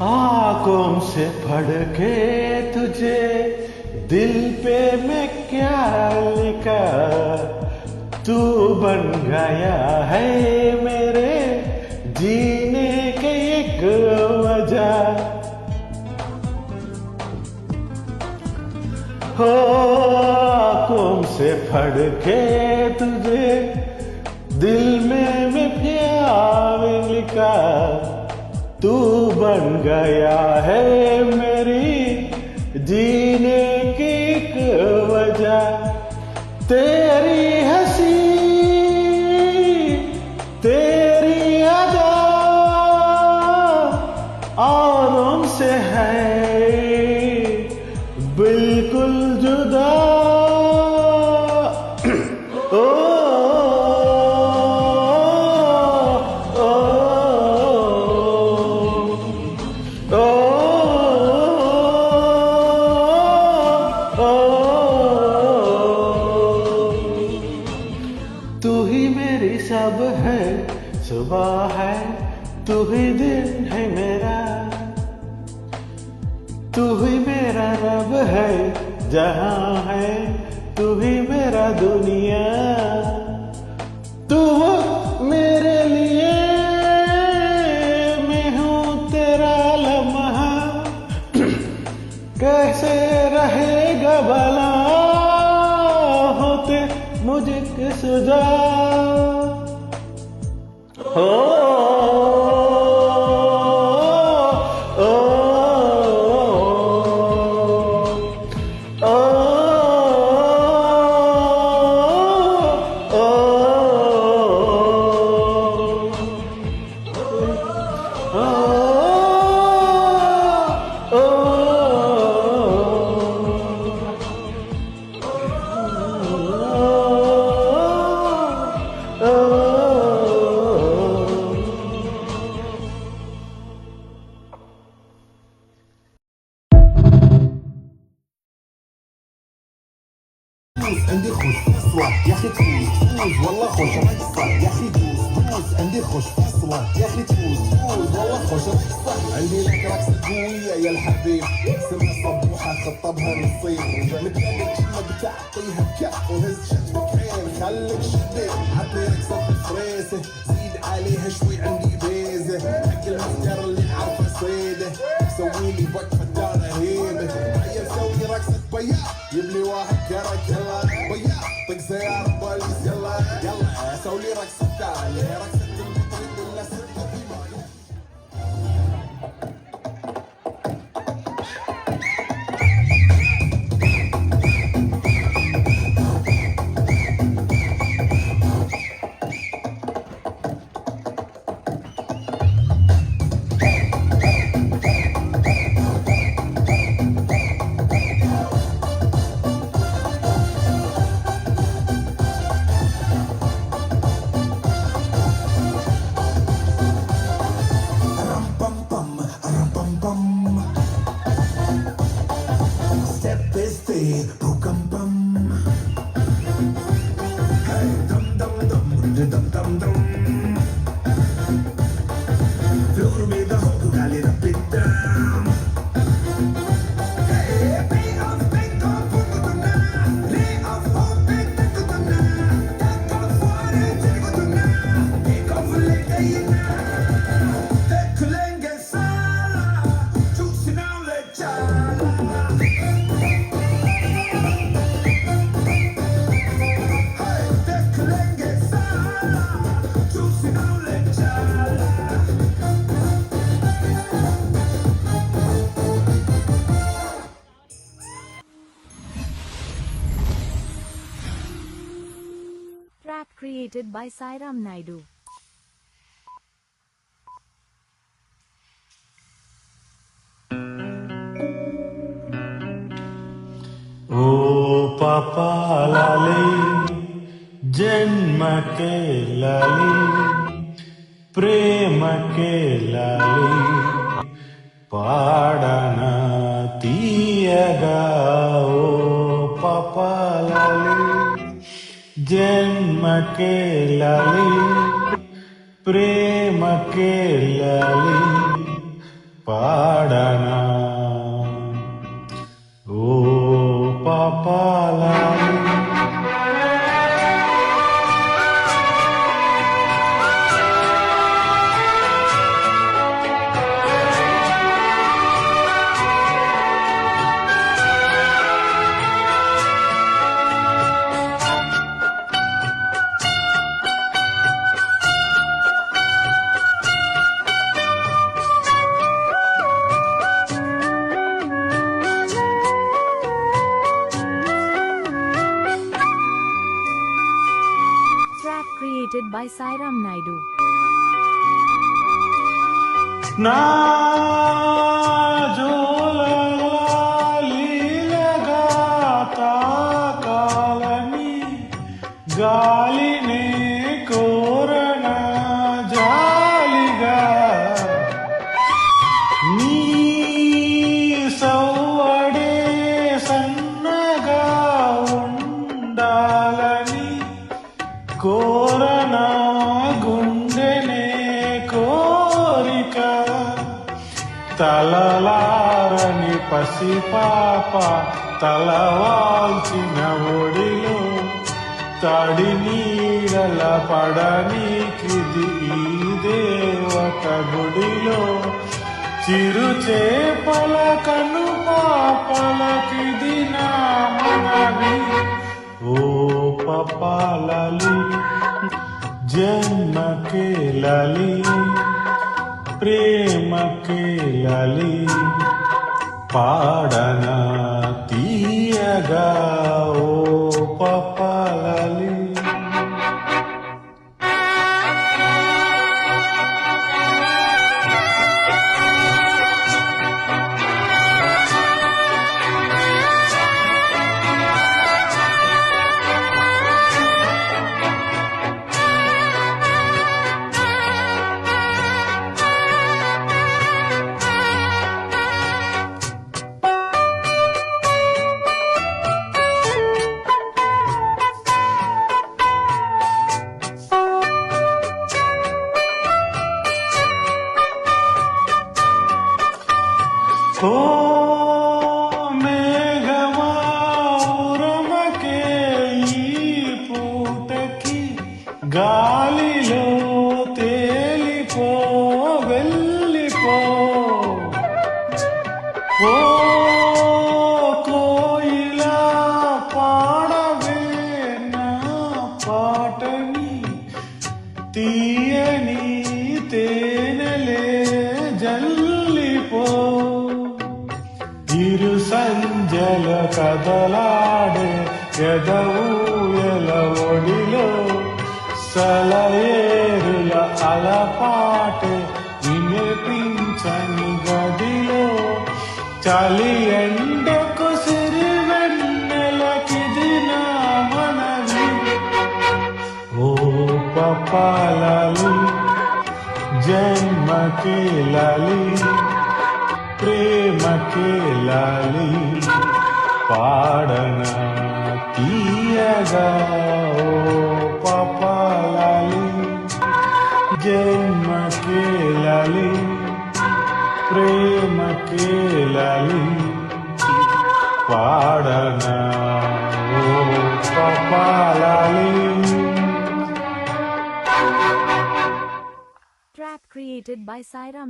Speaker 11: आंखों से पढ़ के तुझे दिल पे मैं क्या लिखा, तू बन गया है मेरे जीने के एक वजह। हो आंखों से पढ़ के तुझे दिल में मैं प्यार लिखा, तू बन गया है मेरी जीने की एक वजह। तेरी हंसी तेरी अदा औरों से है बिल्कुल जुदा। ओ तू ही मेरी सब है, सुबह है तू ही दिन है मेरा, तू ही मेरा रब है जहां है तू ही मेरा दुनिया। तू मेरे लिए मैं हूँ तेरा लम्हा, कैसे रहेगा भला होते मुझे किस जा। हो
Speaker 1: عندي خوش فاصلة يا اخي تفوز والله خوش رقصة يا اخي دوس عندي خوش فاصلة يا اخي تفوز والله خوش رقصة. عندي لك رقصة قوية يا الحبيب، سمة صبوحة خطبها نصيب، متلقى كلمة بتعطيها بكف وهز شدك عين خليك شديد، عطني رقصة بالفريسة زيد عليها شوي عندي بيزة، حق المفكر اللي عارفة صيده سويلي وقفة دار رهيبة. عيل سوي رقصة بياع يبلي واحد كرك يلا بياع طق سيارة بوليس يلا يلا سوي رقصة ثانية رقصة المطرب ولا ستة في ماي. సౌండ్ దమ్ దమ్ దమ్ ఫ్లోర్ మీద హోకు గాలి రప్పిద్దాం
Speaker 8: Track created by Sairam Naidu.
Speaker 11: ओ पापा लाली जन्म के लाली प्रेम के लाली పాడన తీయగా ఓ పాపా లాలి जन्म के लाली प्रेम के लाली पाड़ना ओ पापा लाली
Speaker 8: Created by Sairam Naidu.
Speaker 11: ना जो लाली लगाता कालनी गाली ने कोरना जालिगा नी सवड़े सन्नगा ఉండాలని కోరనా గుండెనే కోరిక తలలారని పసిపాప తలవాల్చిన ఒడిలో తడి నీడల పడనీకిది ఈ దేవత గుడిలో చిరు చేపల కను పాపలకిది నా మనవి ओ पापा लाली जन्म के लाली प्रेम के लाली पाड़ना तीयगा ओ पापा लाली ఓ మేఘమా ఉరమకే ఈ పూటకి గాలిలో తేలిపో వెళ్ళిపో ఓ కోయిలా పాడవే నా పాటని తీయని తేనెలే జల్లిపో ఇరు సంజల కదలాడే ఎదవూయల ఒడిలో సలయేరుల అలపాటే వినిపించని గదిలో చలి ఎండకు సిరివెన్నెలకిది నా మనవి ఓ పాపా లాలి जन्म के लाली प्रेम के लाली पाड़ना तीयगा ओ पापा लाली జన్మ కేళలి ప్రేమ కేళలి పాడనా ఓ పాపాలాలి.
Speaker 8: Track created by Sairam.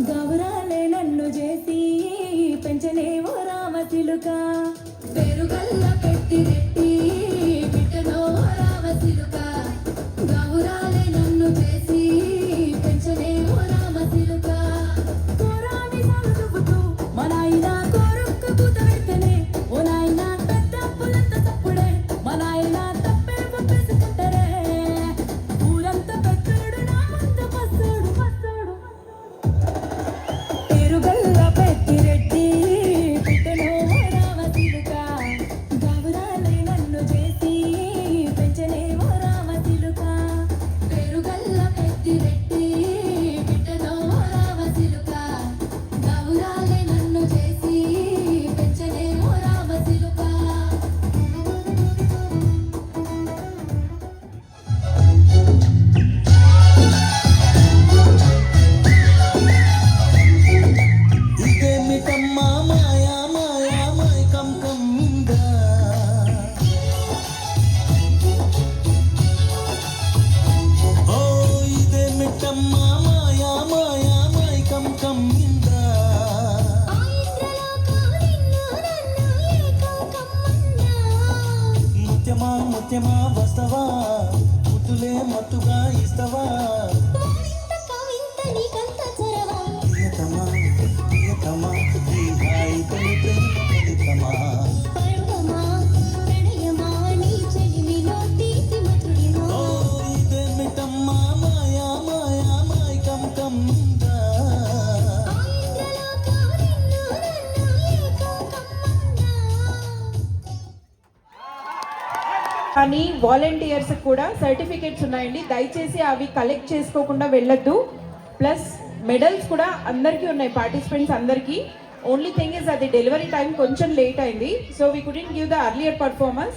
Speaker 3: గౌరాలే నన్ను చేసి పెంచనేవో రామచిలుక పెరుగల్ల పెట్టి రెట్టి బిడ్డనో రామచిలుక గౌరాలే నన్ను చేసి పెంచనేవో రామచిలుక కోరాని సాగుతూ మా నాయన కోరొక్క పూత పెడితేనే ఓ నాయన పెద్ద పులంత తప్పుడే మా నాయన తప్పే ఒప్పేసుకుంటారే ఊరంతా పెద్దోడు నా ముందు పచ్చోడు పచ్చోడు పెరుగల్ల పెట్టి రెడ్డి బిడ్డనో రామచిలుక గౌరాలే నన్ను చేసి పెంచనేవో రామచిలుక పెరుగల్ల పెట్టి రెడ్డి బిడ్డనో రామచిలుక గౌరాలే నన్ను చేసి పెంచనేవో రామచిలుక
Speaker 11: ఇదేమిటమ్మా మాయా మాయా మైకం కమ్మిందా ఓ ఇదేమిటమ్మా మాయా మాయా మైకం కమ్మిందా ముత్యమా ముత్యమా వస్తవా ముద్దులే మత్తుగా ఇస్తవా ప్రియతమా ప్రియతమా ఈ హాయి తొలి ప్రేమ ఫలితమా ఓ ఇదేమిటమ్మా మాయా మాయా మైకం కమ్మిందా
Speaker 2: కానీ వాలంటీర్స్ కూడా సర్టిఫికేట్స్ ఉన్నాయండి, దయచేసి అవి కలెక్ట్ చేసుకోకుండా వెళ్ళొద్దు. ప్లస్ మెడల్స్ కూడా అందరికీ ఉన్నాయి, పార్టిసిపెంట్స్ అందరికీ. ఓన్లీ థింగ్ ఇస్ అది డెలివరీ టైం కొంచెం లేట్ అయింది, so we couldn't give the earlier performance.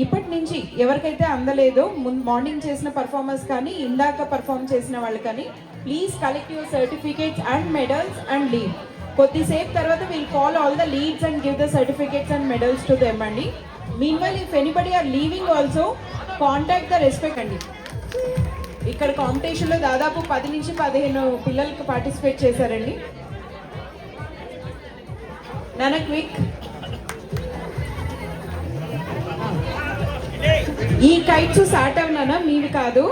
Speaker 2: ఇప్పటి నుంచి ఎవరికైతే అందలేదో మార్నింగ్ చేసిన పర్ఫార్మెన్స్ కానీ ఇందాక పర్ఫార్మ్ చేసిన వాళ్ళు కానీ please collect your certificates and medals and leave. కొద్దిసేపు తర్వాత will call all the leads and give the certificates and medals to them అండి. Meanwhile if anybody are leaving also contact the respect అండి. ఇక్కడ కాంపిటీషన్లో దాదాపు 10 నుంచి 15 పిల్లలకి పార్టిసిపేట్ చేశారండి. నాన్న క్విక్. ఈ కైట్స్ సాట్ అవునా మీవి కాదు,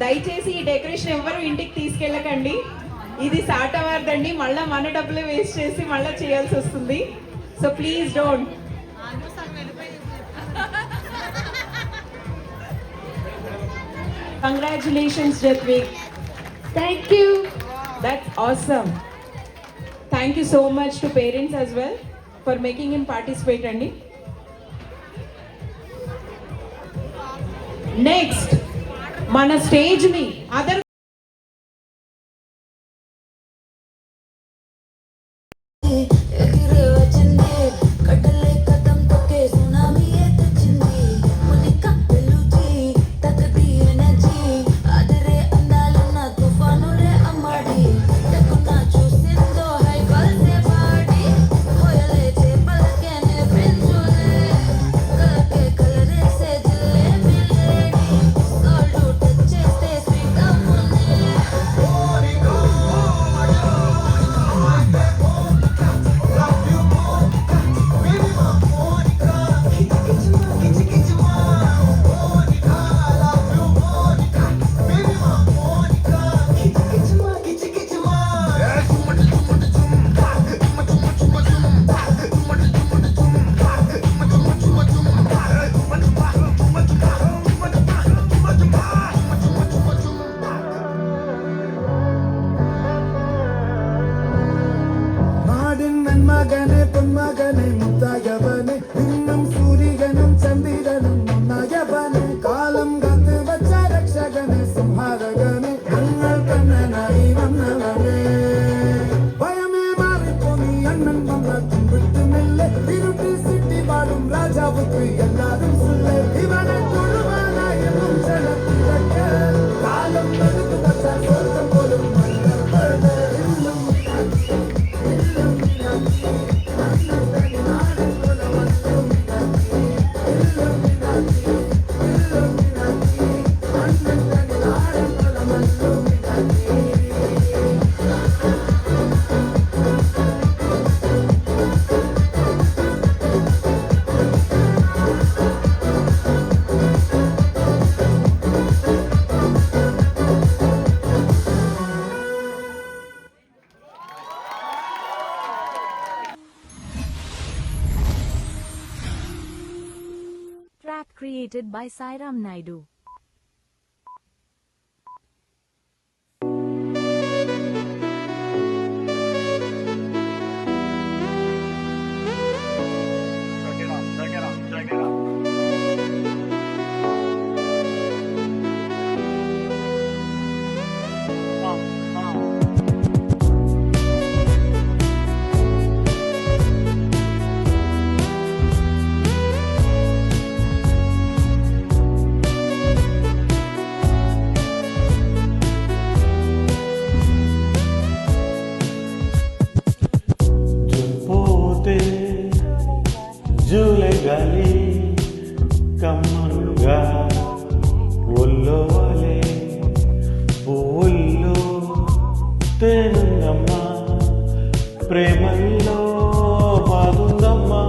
Speaker 2: దయచేసి ఈ డెకరేషన్ ఎవరు ఇంటికి తీసుకెళ్ళకండి. ఇది సాట్ అవ్వదండి, మళ్ళీ మన డబ్బులే వేస్ట్ చేసి మళ్ళీ చేయాల్సి వస్తుంది. So please don't. Congratulations, Jatvik.
Speaker 3: Thank you.
Speaker 2: That's awesome. Thank you so much to parents as well for making him participate, Andy. Next, mana stage ni other
Speaker 11: മകനെ പൊന്മകനെ മുത്തായവനെ നിന്നും സൂര്യനും ചന്ദ്രനും ഒന്നായവനെ കാലം കാത്ത് വച്ച രക്ഷകനെ സംഹാരകനെ ഞങ്ങൾ കണ്ണനായി വന്നവനെ ഭയമേ മാറിപ്പോ നീ അണ്ണൻ വന്ന തുമ്പിട്ട് മെല്ലെ ഇരുട്ടിൽ സിറ്റി പാടും രാജാവുക്ക് എല്ലാരും സുല്ലേ ഇവനെ തൊഴുവാനായ ജനത്തിരക്ക് കാലം എടുത്തു വച്ച സ്വർഗം പോലും
Speaker 15: Track created by Sairam Naidu.
Speaker 11: జూలగాలి కమ్మరుగా ఒల్లో వాలే పువ్వుల్లో తేనుందమ్మా ప్రేమల్లో బాగుందమ్మా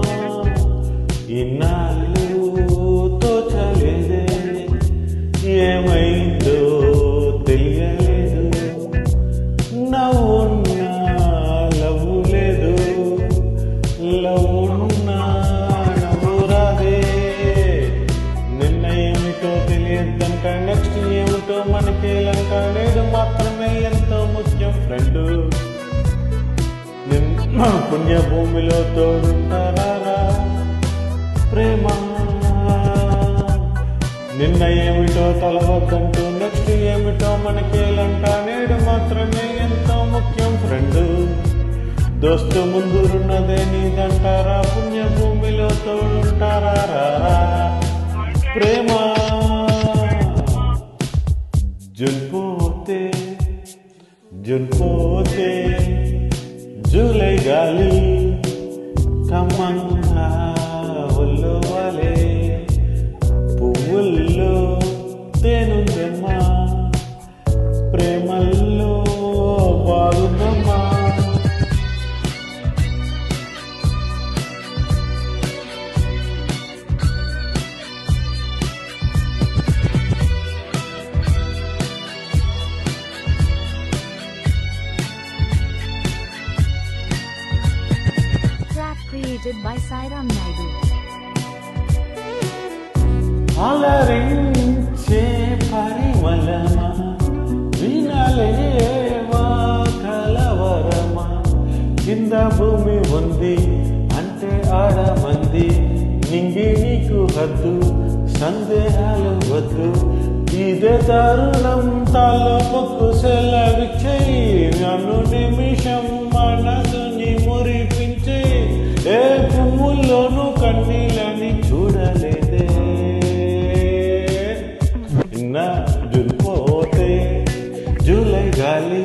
Speaker 11: ఇన్నాళ్ళు తోచలేదే ఏమైందో తెలియలేదు నవ్వున్నా లవ్వు లేదు లవ్వున్నా నెక్స్ట్ ఏమిటో మనకి లంక నేడు మాత్రమే ఎంతో ముఖ్యం ఫ్రెండ్ పుణ్యభూమిలో తోడుంటారా ప్రేమ నిన్న ఏమిటో తలవద్దంటూ నెక్స్ట్ ఏమిటో మనకి లంక నేడు మాత్రమే ఎంతో ముఖ్యం ఫ్రెండ్ దోస్తు ముందురున్నదే నీదంటారా పుణ్యభూమిలో తోడుంటారా రారా ప్రేమ జుల్పోతే జుల్పోతే జూలై గాలి కమ్మంగా ఒళ్ళు వాలే పువ్వుల్లో తేనుందమ్మా ప్రేమల్లో బాగుందమ్మా
Speaker 15: Created by Sairam Naidu.
Speaker 11: అలరించే పరిమళమా వినలేవా కలవరమా కింద భూమి ఉంది అంటే ఆడమంది నింగి నీకు హద్దు సందేహాలు వద్దు ఇదే తరుణం తలపొక్కు సెలవిచ్చేయి నన్ను నిమిషం మనసుని మురిపించే ఏ పువ్వుల్లోనూ కన్నీళ్ళని చూడలేదే నా జుల్పోతే జూలై గాలి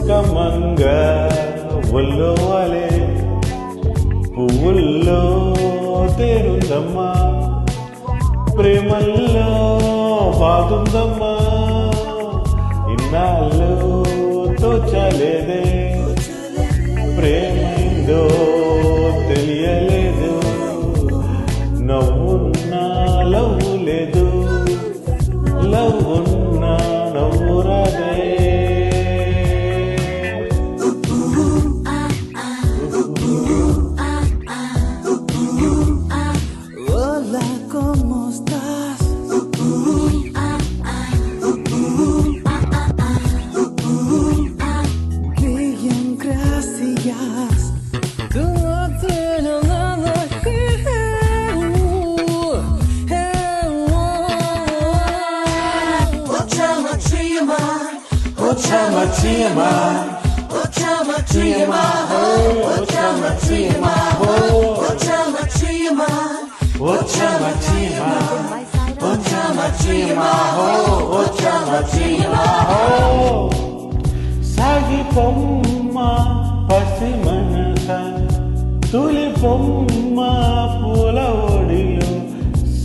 Speaker 11: కమ్మంగా ఒళ్ళో వాలే పువ్వుల్లో తేరుందమ్మా ప్రేమల్లో బాగుందమ్మా ఇన్నాళ్ళు తోచలేదే ప్రేమైందో తెలియలేదు నవ్వున్నా లవ్వు లేదు లవ్వున్నా నవ్వు రాదే
Speaker 16: Hola, ¿cómo estás? Bien, gracias. Tú no tienes nada que
Speaker 11: సాగి పొమ్మ పసి మనస తులి పొమ్మ పూల ఒడిలో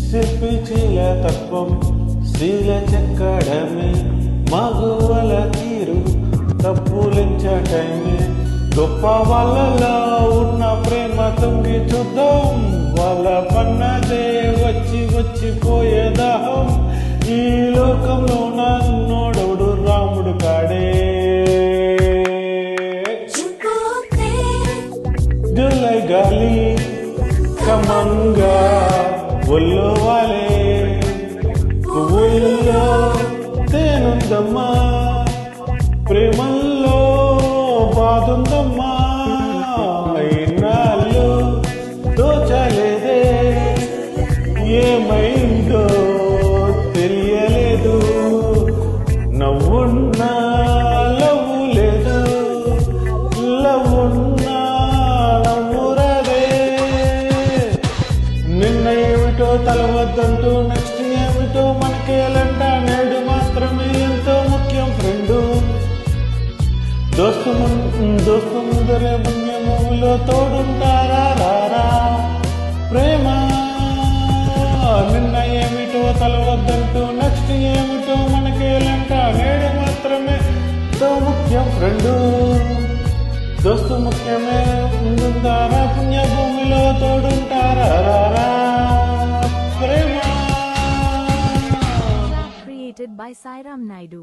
Speaker 11: సిప్పి చీల తత్వం శీల చెక్కడమే మగువల తీరు తప్పులించటమే గొప్ప వాళ్ళలో ఉన్న ప్రేమ తొంగి చూద్దాం వాళ్ళ పన్నదే వచ్చి వచ్చిపోయే దాహం ఈ లోకంలో నన్నోడవుడు రాముడు కాడే జూలై గాలి కమంగా ఒళ్ళు వాలే పువ్వుల్లో తేనుందమ్మా ప్రేమల్లో బాదుందమ్మా ఇన్నాళ్ళు దోచలేదే ఏమైందో తెలియలేదు నవ్వున్నా లవ్వు లేదు లవ్వున్నా నవ్వురాదే నిన్న ఏమిటో తలవద్దంటూ నెక్స్ట్ ఏమిటో మనకేలంట నేడు మాత్రమే ఎంతో ముఖ్యం ఫ్రెండు దోస్తు ముందరే పుణ్యభూమిలో తోడుంటారా రారా ప్రేమ నిన్న ఏమిటో తలవద్దంటూ నెక్స్ట్ ఏమిటో మనకేలంట నేడు మాత్రమే ఎంతో ముఖ్యం ఫ్రెండు దోస్తు ముఖ్యమే ముందుంటారా పుణ్యభూమిలో తోడుంటారా రారా ప్రేమ.
Speaker 15: Created by Sairam Naidu.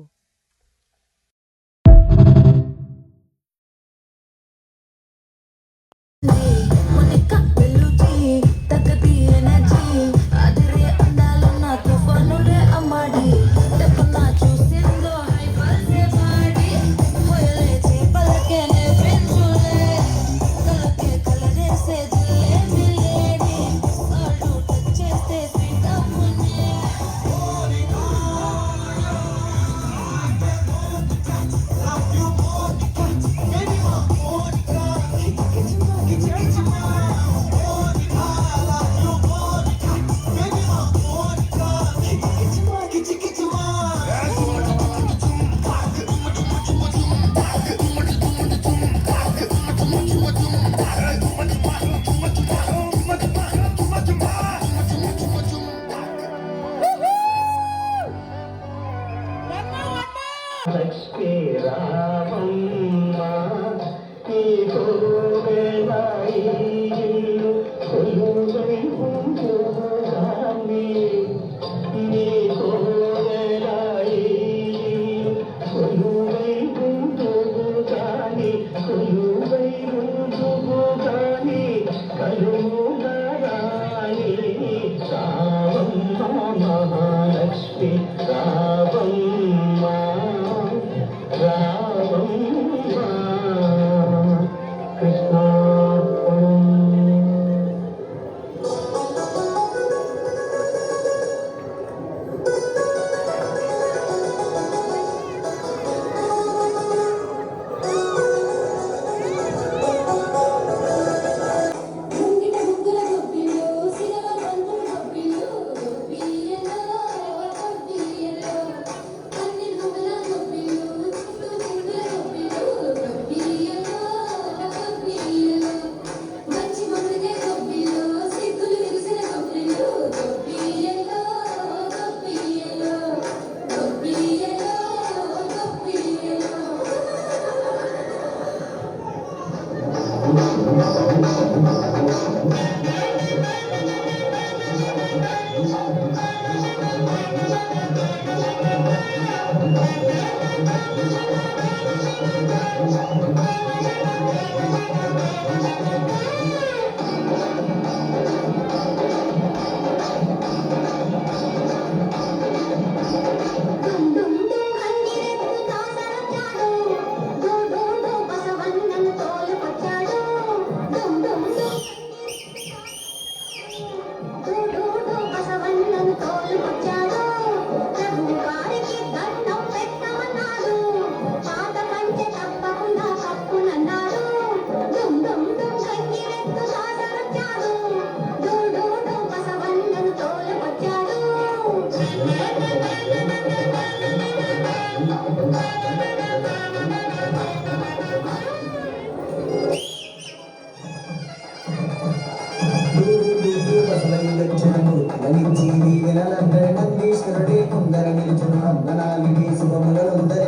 Speaker 17: ముందర నిలుచున్న వందనాలిని శుభములందరి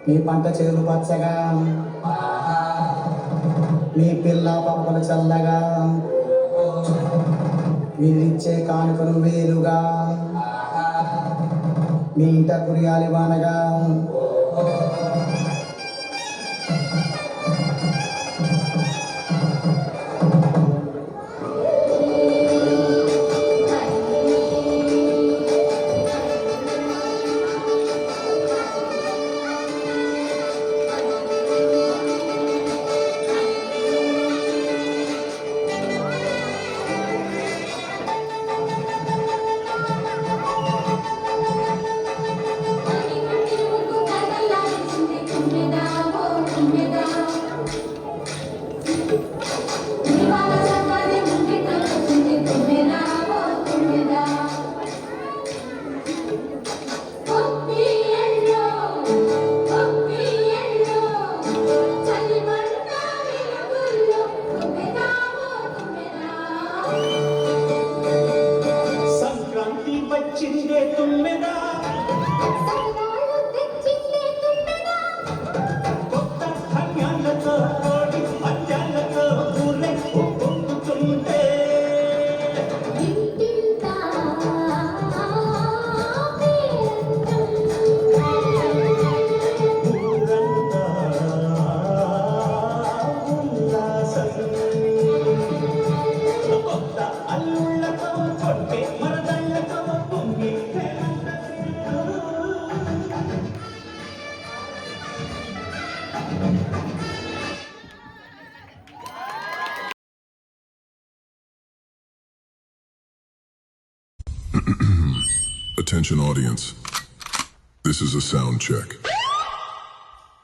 Speaker 17: మీ పంట చేలు పచ్చగా మీ పిల్ల పప్పులు చల్లగా మీరిచ్చే కానుకలు వేలుగా మీ ఇంట కురియాలి వానగా
Speaker 16: సంక్రాంతి వచ్చిందే తుమ్మెదా కొత్త ధాన్యాలతో కోడి పంచాలతో ఊరే పొంగుతుంటే ఊరంతా ఉల్లాసం కొత్త అల్లుళ్ళతో కొట్టే మరదళ్ళతో పొంగి
Speaker 18: Attention audience. This is a sound check.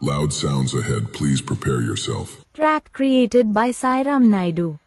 Speaker 18: Loud sounds ahead. Please prepare yourself.
Speaker 15: Track created by Sairam Naidu.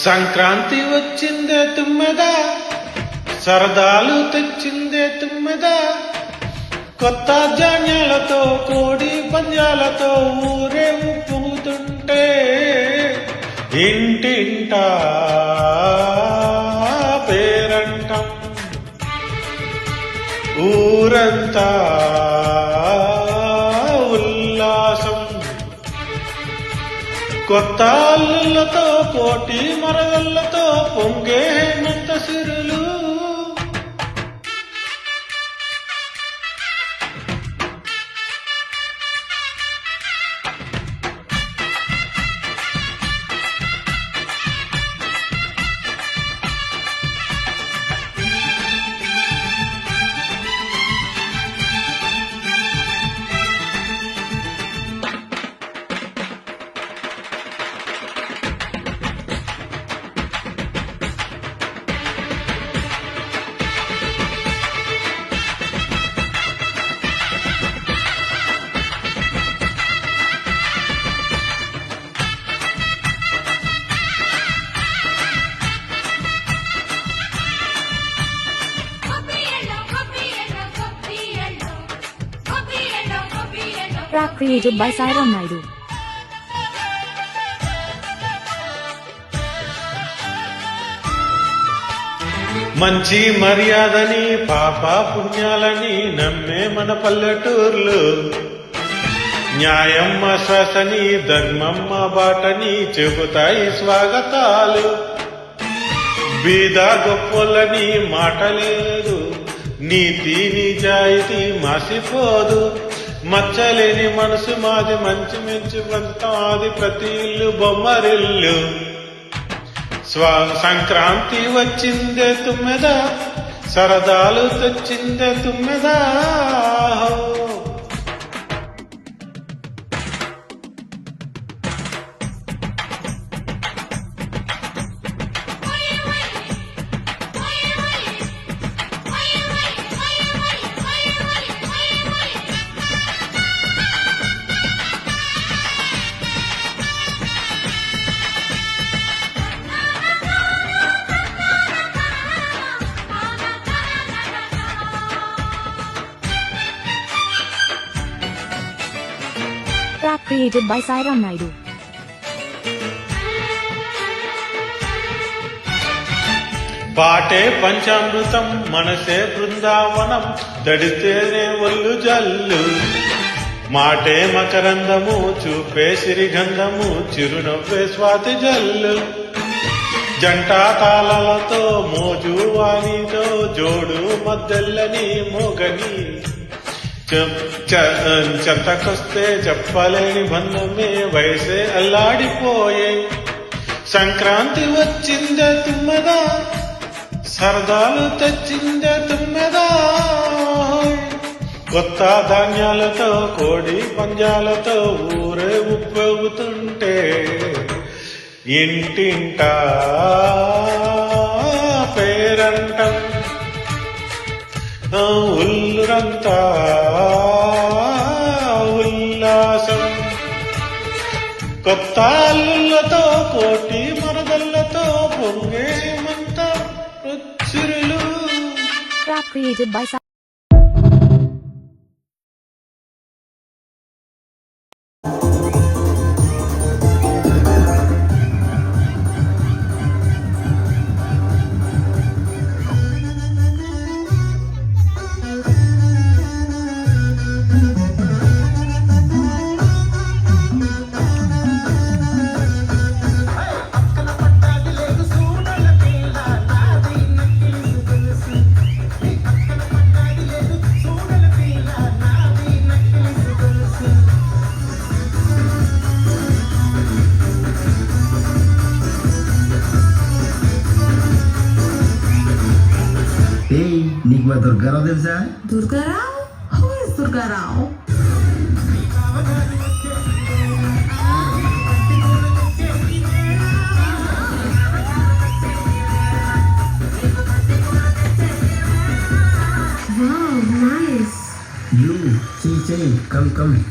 Speaker 11: Sankranti వచ్చిందే తుమ్మెదా సరదాలు తెచ్చిందే తుమ్మెదా కొత్త ధాన్యాలతో కోడి పంజాలతో ఊరే పొంగుతుంటే ఇంటింటా పేరంటం ఊరంతా ఉల్లాసం కొత్త అల్లులతో కోటి మరదళ్ళతో పొంగే మెంత సిరులు
Speaker 15: Track created by Sairam Naidu.
Speaker 11: మంచి మర్యాదని పాప పుణ్యాలని నమ్మే మన పల్లెటూర్లు న్యాయమ్మ శ్వాసని ధర్మమ్మ బాటని చెబుతాయి స్వాగతాలు బీద గొప్పలని మాటలేదు నీతి నిజాయితీ మాసిపోదు మచ్చలేని మనసు మాది మంచి మంచి పంచుతాది ప్రతి ఇల్లు బొమ్మరిల్లు సంక్రాంతి వచ్చిందే తుమ్మెదా సరదాలు తెచ్చిందే తుమ్మెదా
Speaker 15: Track created by Sairam Naidu.
Speaker 11: పాటే పంచామృతం మనసే బృందావనం తడితేనే ఒళ్ళు జల్లు మాటే మకరందము చూపే సిరిగంధము చిరునవ్వే స్వాతి జల్లు జంటా తాళలతో మోజు వాణితో జోడు మద్దెల్లని మోగని చెత్తకొస్తే చెప్పలేని బంధమే వయసే అల్లాడిపోయే సంక్రాంతి వచ్చిందే తుమ్మెదా సరదాలు తెచ్చిందే తుమ్మెదా కొత్త ధాన్యాలతో కోడి పంజాలతో ఊరే ఉప్పొగుతుంటే ఇంటింటా పేరంటం ఉల్లురంతా ఉల్లాసం కొత్త అల్లులతో కోటి మరదల్లతో పొంగేమంత రుచిరులు.
Speaker 15: Track created by
Speaker 17: నీకు మా దుర్గారావు తెలుసా?
Speaker 2: Durgarao? Who is Durgarao? Wow, nice.
Speaker 17: You, Chi, come.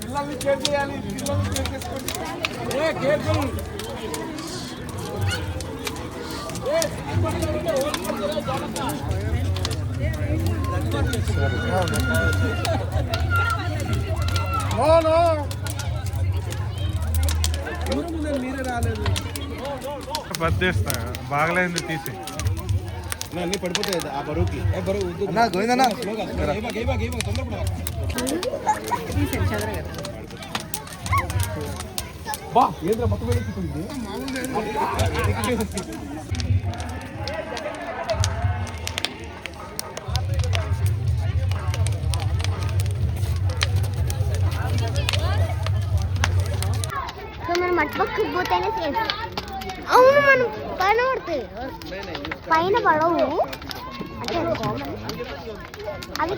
Speaker 13: పిల్లల్ని కేర్ చేయాలి, పిల్లల్ని కేర్ చేసుకోండి. కేర్ఫుల్. మీరే రాలేదు.
Speaker 11: బద్దేస్తా బాగలేదు తీసి
Speaker 13: అన్ని పడిపోతాయి ఆ బరువుకి. బా ఏంద్ర మొత్తం వెళ్ళిపోయింది.
Speaker 7: మనం అటుపక్కకి పోతేనే సేఫ్. అవును మనం పైన పడుతుంది, పైన పడవు అంటే అవి